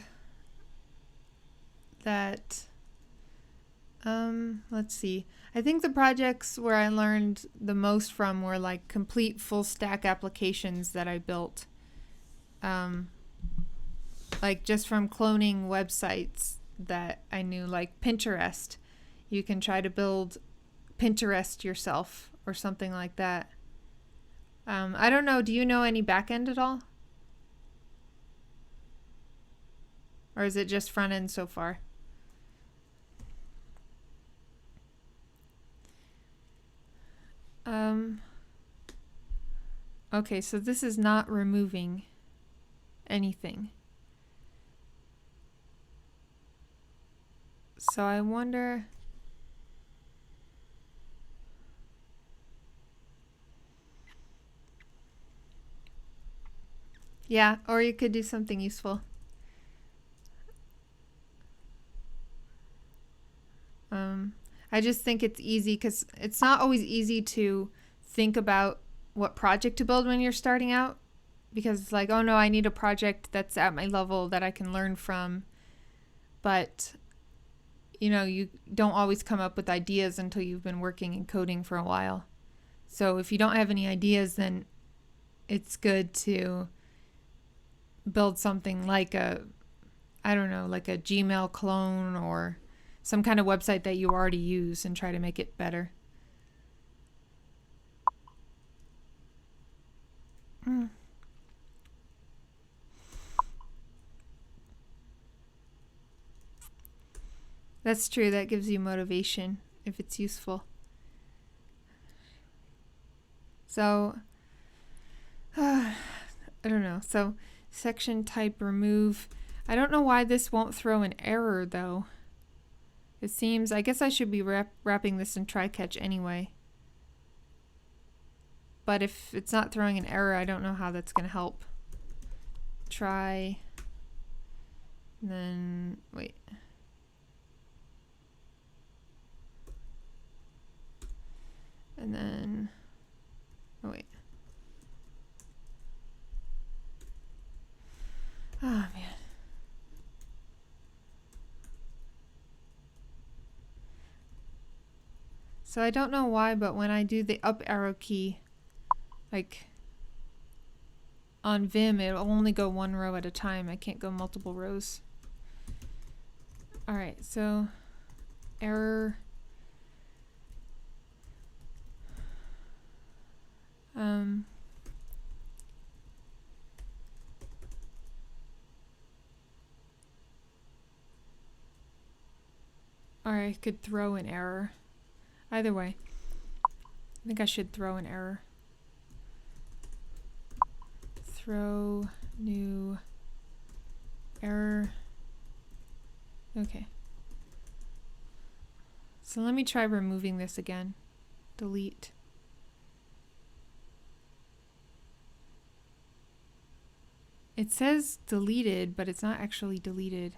that, let's see. I think the projects where I learned the most from were like complete full stack applications that I built. Like just from cloning websites that I knew, like Pinterest. You can try to build Pinterest yourself or something like that. I don't know. Do you know any backend at all? Or is it just front end so far? Okay, so this is not removing anything. So I wonder... Yeah, or you could do something useful. I just think it's easy because it's not always easy to think about what project to build when you're starting out, because it's like, oh no, I need a project that's at my level that I can learn from. But you know, you don't always come up with ideas until you've been working and coding for a while. So if you don't have any ideas, then it's good to build something like a, I don't know, like a Gmail clone or some kind of website that you already use and try to make it better. That's true. That gives you motivation if it's useful. So, I don't know. So, section type remove. I don't know why this won't throw an error though. It seems, I guess I should be wrapping this in try catch anyway. But if it's not throwing an error, I don't know how that's going to help. Try. And then, wait. And then, oh wait. Oh man. So I don't know why, but when I do the up arrow key, like on Vim, it'll only go one row at a time. I can't go multiple rows. Alright, so error. Or I could throw an error. Either way, I think I should throw an error. Throw new error. Okay. So let me try removing this again. Delete. It says deleted, but it's not actually deleted.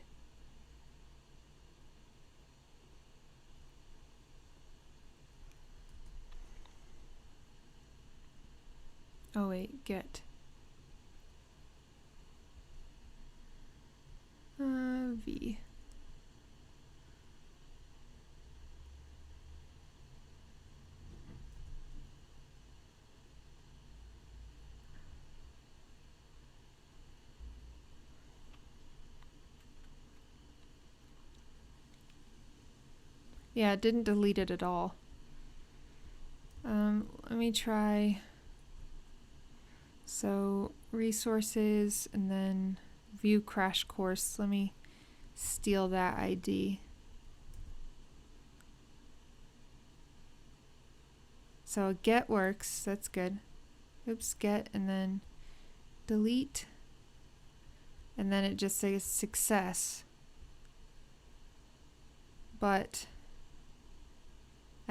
Oh wait, get. Yeah, it didn't delete it at all. Let me try. So resources and then Vue crash course. Let me steal that ID. So get works, that's good. Oops, get and then delete. And then it just says success. But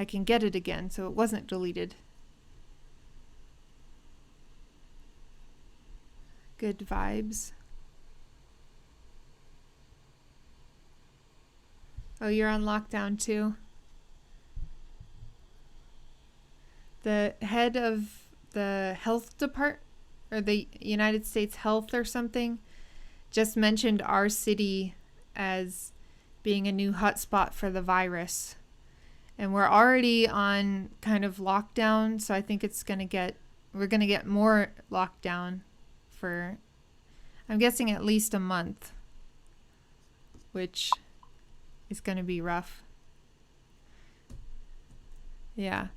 I can get it again, so it wasn't deleted. Good vibes. Oh, you're on lockdown too? The head of the health department, or the United States Health or something, just mentioned our city as being a new hotspot for the virus. And we're already on kind of lockdown, so I think we're gonna get more lockdown for, I'm guessing, at least a month, which is gonna be rough. Yeah.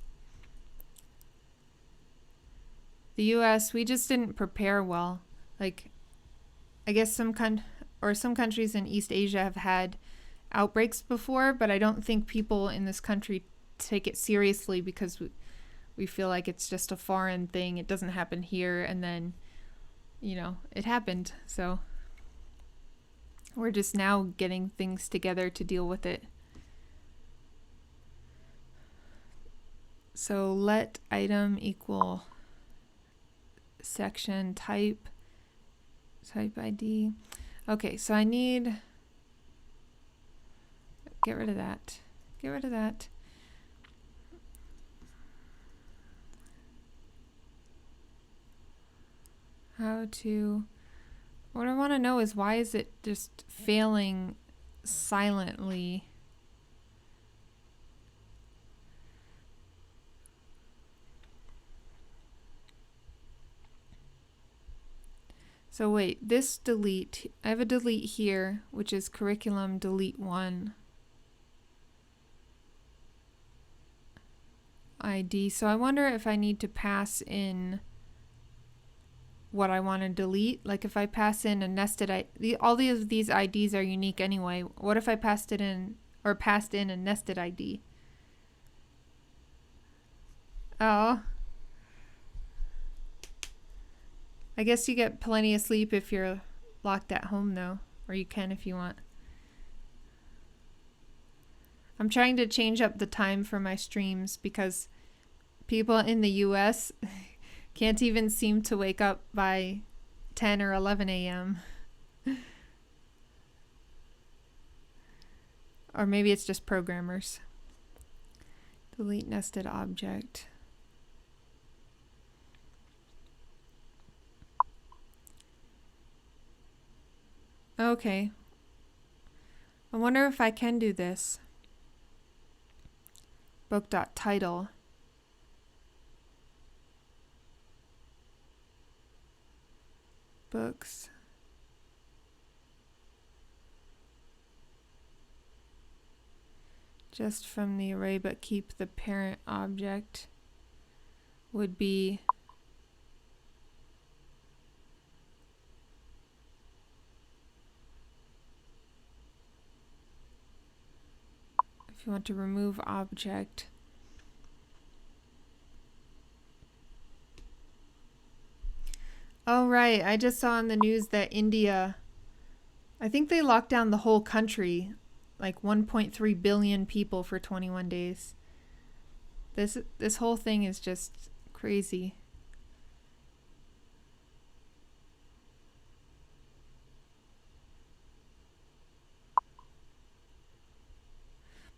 The US, we just didn't prepare well. Like, I guess some countries in East Asia have had outbreaks before, but I don't think people in this country take it seriously because we feel like it's just a foreign thing. It doesn't happen here, and then, it happened. So we're just now getting things together to deal with it. So let item equal section type ID. Okay, so I need, get rid of that. What I want to know is, why is it just failing silently? So wait, this delete, I have a delete here, which is curriculum delete 1 ID. So I wonder if I need to pass in what I want to delete. Like if I pass in a nested ID, all of these IDs are unique anyway. What if I passed in a nested ID? Oh. I guess you get plenty of sleep if you're locked at home though, or you can if you want. I'm trying to change up the time for my streams because people in the US can't even seem to wake up by 10 or 11 a.m. Or maybe it's just programmers. Delete nested object. Okay. I wonder if I can do this. Book.title. Books. Just from the array, but keep the parent object would be if you want to remove object. Oh, right. I just saw on the news that India, I think they locked down the whole country, like 1.3 billion people for 21 days. This whole thing is just crazy.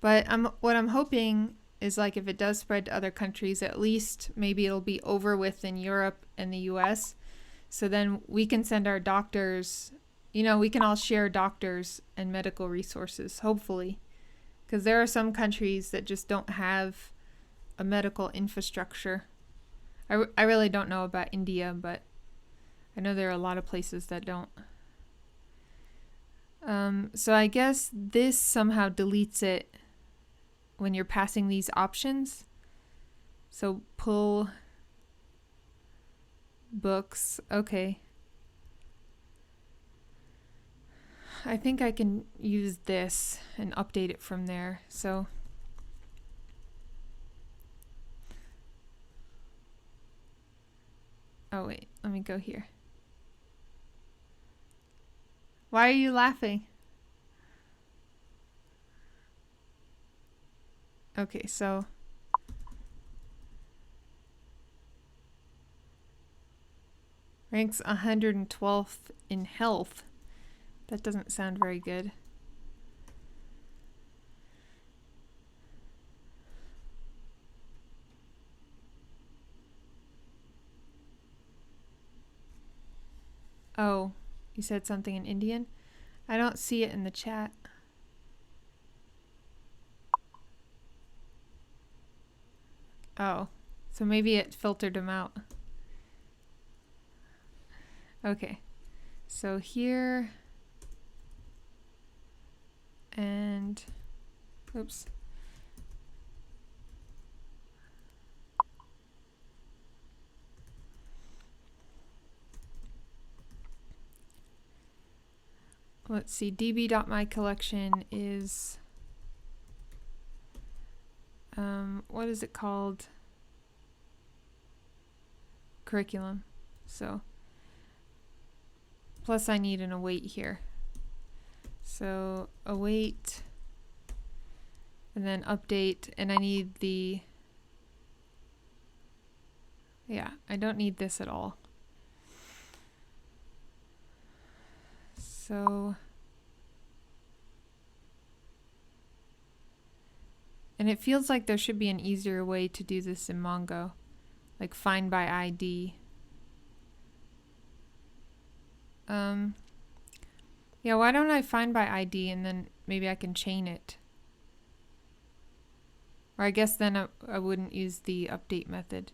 But what I'm hoping is, like, if it does spread to other countries, at least maybe it'll be over with in Europe and the US. So then we can send our doctors, we can all share doctors and medical resources, hopefully. Because there are some countries that just don't have a medical infrastructure. I really don't know about India, but I know there are a lot of places that don't. So I guess this somehow deletes it when you're passing these options. So pull books. Okay. I think I can use this and update it from there. So oh wait, let me go here. Why are you laughing? Okay, so ranks 112th in health. That doesn't sound very good. Oh, you said something in Indian? I don't see it in the chat. Oh, so maybe it filtered them out. Okay, so here, and oops. Let's see, db.mycollection is, what is it called? Curriculum. So, plus I need an await here. So, await, and then update, and I need the, yeah, I don't need this at all. So, and it feels like there should be an easier way to do this in Mongo, like find by ID. Yeah, why don't I find by ID and then maybe I can chain it? Or I guess then I wouldn't use the update method.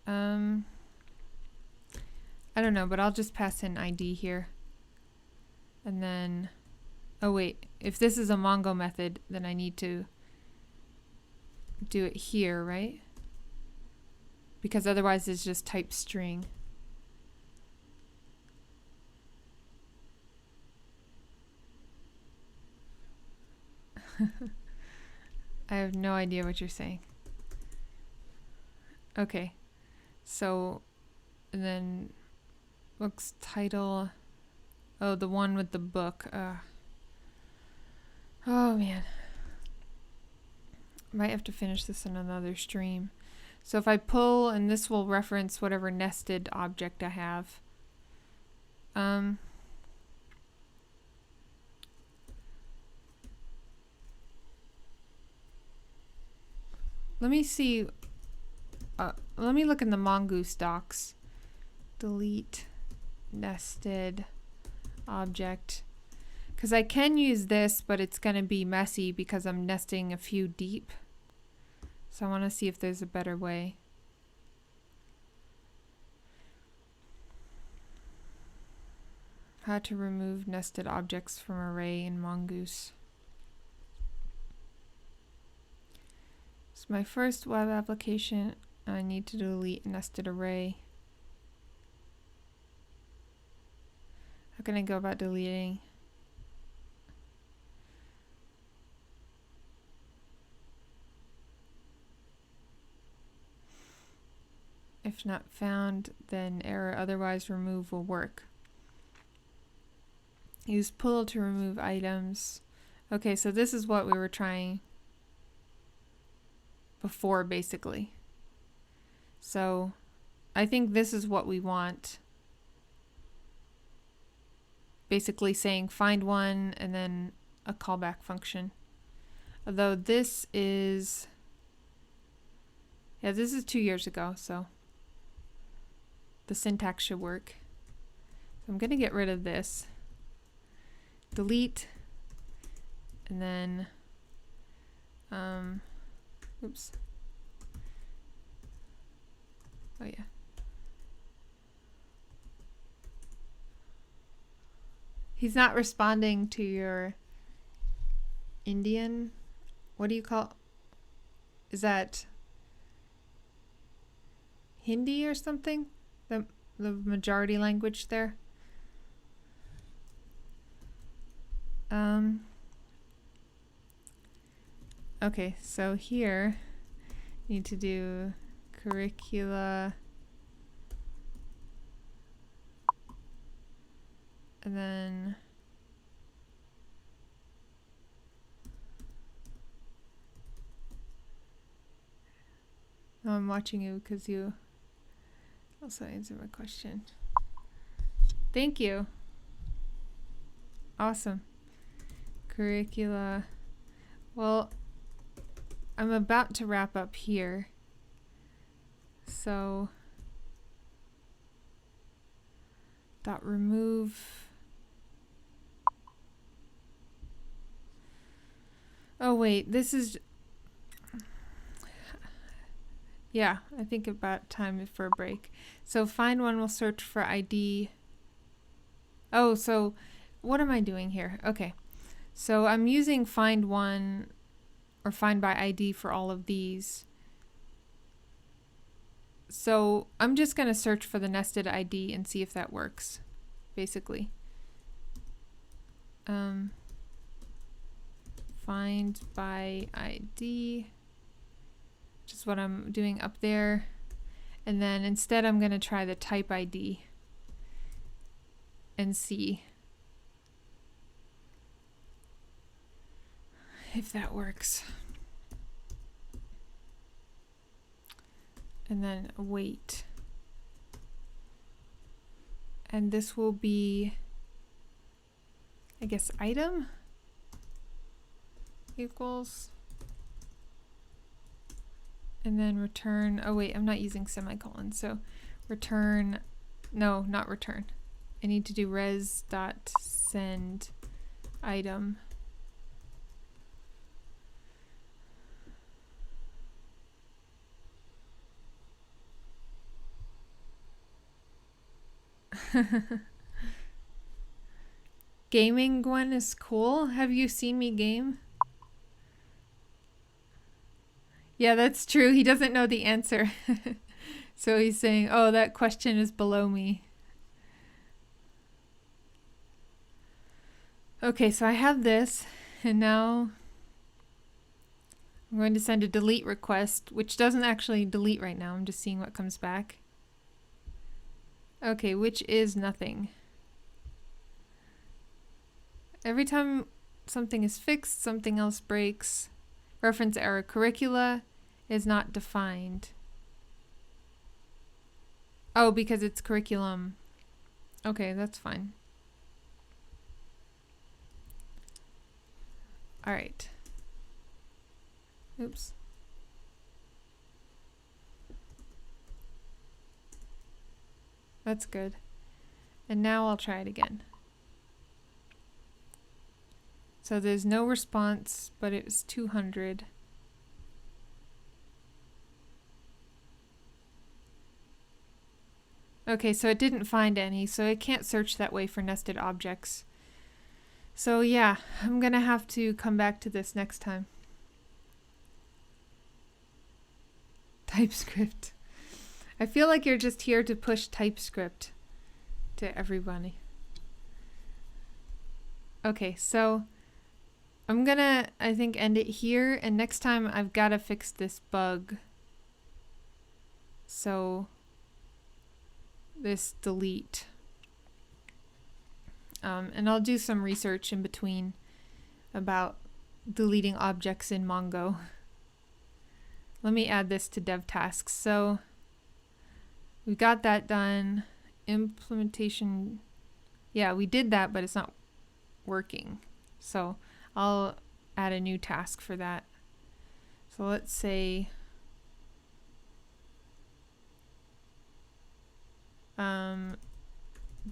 I don't know, but I'll just pass in ID here. And then, oh wait, if this is a Mongo method, then I need to do it here, right? Because otherwise it's just type string. I have no idea what you're saying. Okay, so then book's title. Oh, the one with the book. Oh man, might have to finish this in another stream. So if I pull, and this will reference whatever nested object I have. Let me see. Let me look in the Mongoose docs. Delete nested object. Because I can use this, but it's going to be messy because I'm nesting a few deep. So I want to see if there's a better way. How to remove nested objects from array in Mongoose. So my first web application, I need to delete nested array. How can I go about deleting? If not found, then error, otherwise remove will work. Use pull to remove items. Okay, so this is what we were trying before, basically. So I think this is what we want. Basically saying find one and then a callback function. Although this is, yeah, this is 2 years ago, so the syntax should work. So I'm going to get rid of this. Delete, and then, oops. Oh yeah. He's not responding to your Indian what do you call, is that Hindi or something? The majority language there. Okay, so here need to do curricula, and then I'm watching you because you also answered my question. Thank you. Awesome. Curricula. Well, I'm about to wrap up here. So dot remove. Oh wait, this is, yeah, I think about time for a break. So find one will search for ID. Oh, so what am I doing here? Okay. So I'm using find one or find by ID for all of these. So I'm just going to search for the nested ID and see if that works, basically. Find by ID, which is what I'm doing up there. And then instead I'm going to try the type ID and see if that works. And then wait. And this will be, I guess, item equals, and then return, oh wait, I'm not using semicolons, so return, no, not return. I need to do res.send item. Gaming Gwen is cool. Have you seen me game? Yeah, that's true. He doesn't know the answer. So he's saying, oh, that question is below me. Okay, so I have this, and now I'm going to send a delete request, which doesn't actually delete right now. I'm just seeing what comes back. Okay, which is nothing. Every time something is fixed, something else breaks. Reference error, curricula is not defined. Oh, because it's curriculum. Okay, that's fine. All right. Oops. That's good. And now I'll try it again. So there's no response, but it was 200. Okay, so it didn't find any, so it can't search that way for nested objects. So yeah, I'm gonna have to come back to this next time. TypeScript. I feel like you're just here to push TypeScript to everybody. Okay, so I'm gonna, I think, end it here, and next time I've gotta fix this bug. So this delete. And I'll do some research in between about deleting objects in Mongo. Let me add this to dev tasks. So we got that done. Implementation. Yeah, we did that, but it's not working. So I'll add a new task for that. So let's say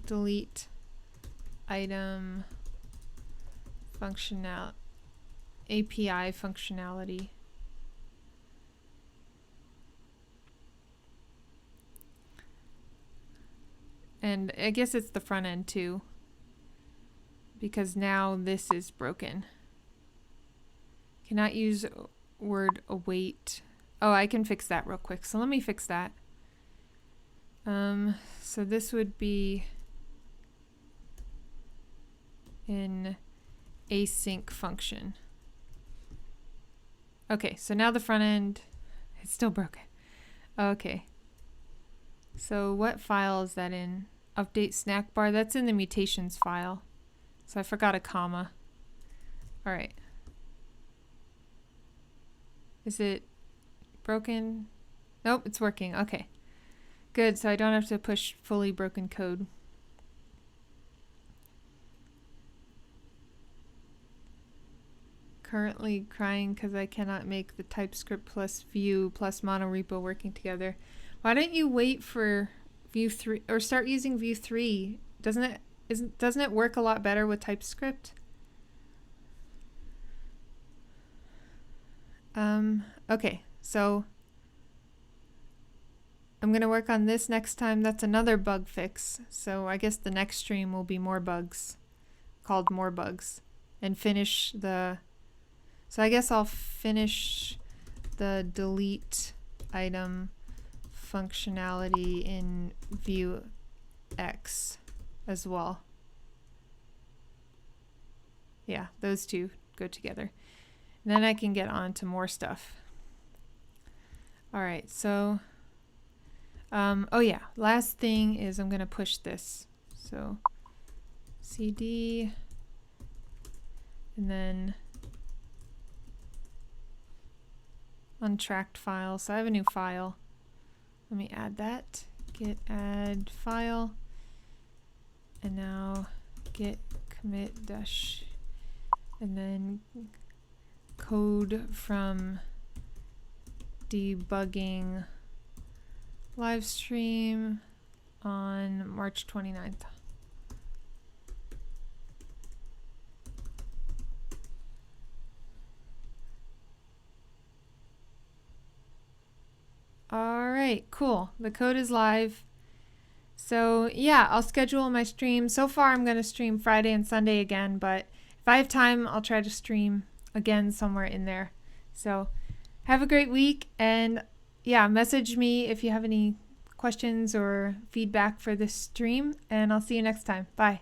delete item functional API functionality. And I guess it's the front end too, because now this is broken. Cannot use word await. Oh, I can fix that real quick. So let me fix that. So this would be an async function. Okay, so now the front end, it's still broken. Okay. So what file is that in? Update snack bar. That's in the mutations file. So I forgot a comma. All right. Is it broken? Nope, it's working. Okay. Good, so I don't have to push fully broken code. Currently crying because I cannot make the TypeScript plus Vue plus monorepo working together. Why don't you wait for Vue 3 or start using Vue 3? Doesn't it work a lot better with TypeScript? Okay, so I'm going to work on this next time. That's another bug fix. So I guess the next stream will be more bugs, called more bugs, and finish the... So I guess I'll finish the delete item functionality in Vue X as well. Yeah, those two go together. And then I can get on to more stuff. All right, so, oh yeah, last thing is I'm gonna push this. So CD, and then untracked file. So I have a new file. Let me add that. Git add file. And now git commit dash, and then code from debugging Livestream on March 29th. All right, cool. The code is live. So yeah, I'll schedule my stream. So far I'm going to stream Friday and Sunday again, but if I have time, I'll try to stream again somewhere in there. So have a great week, and yeah, message me if you have any questions or feedback for this stream, and I'll see you next time. Bye.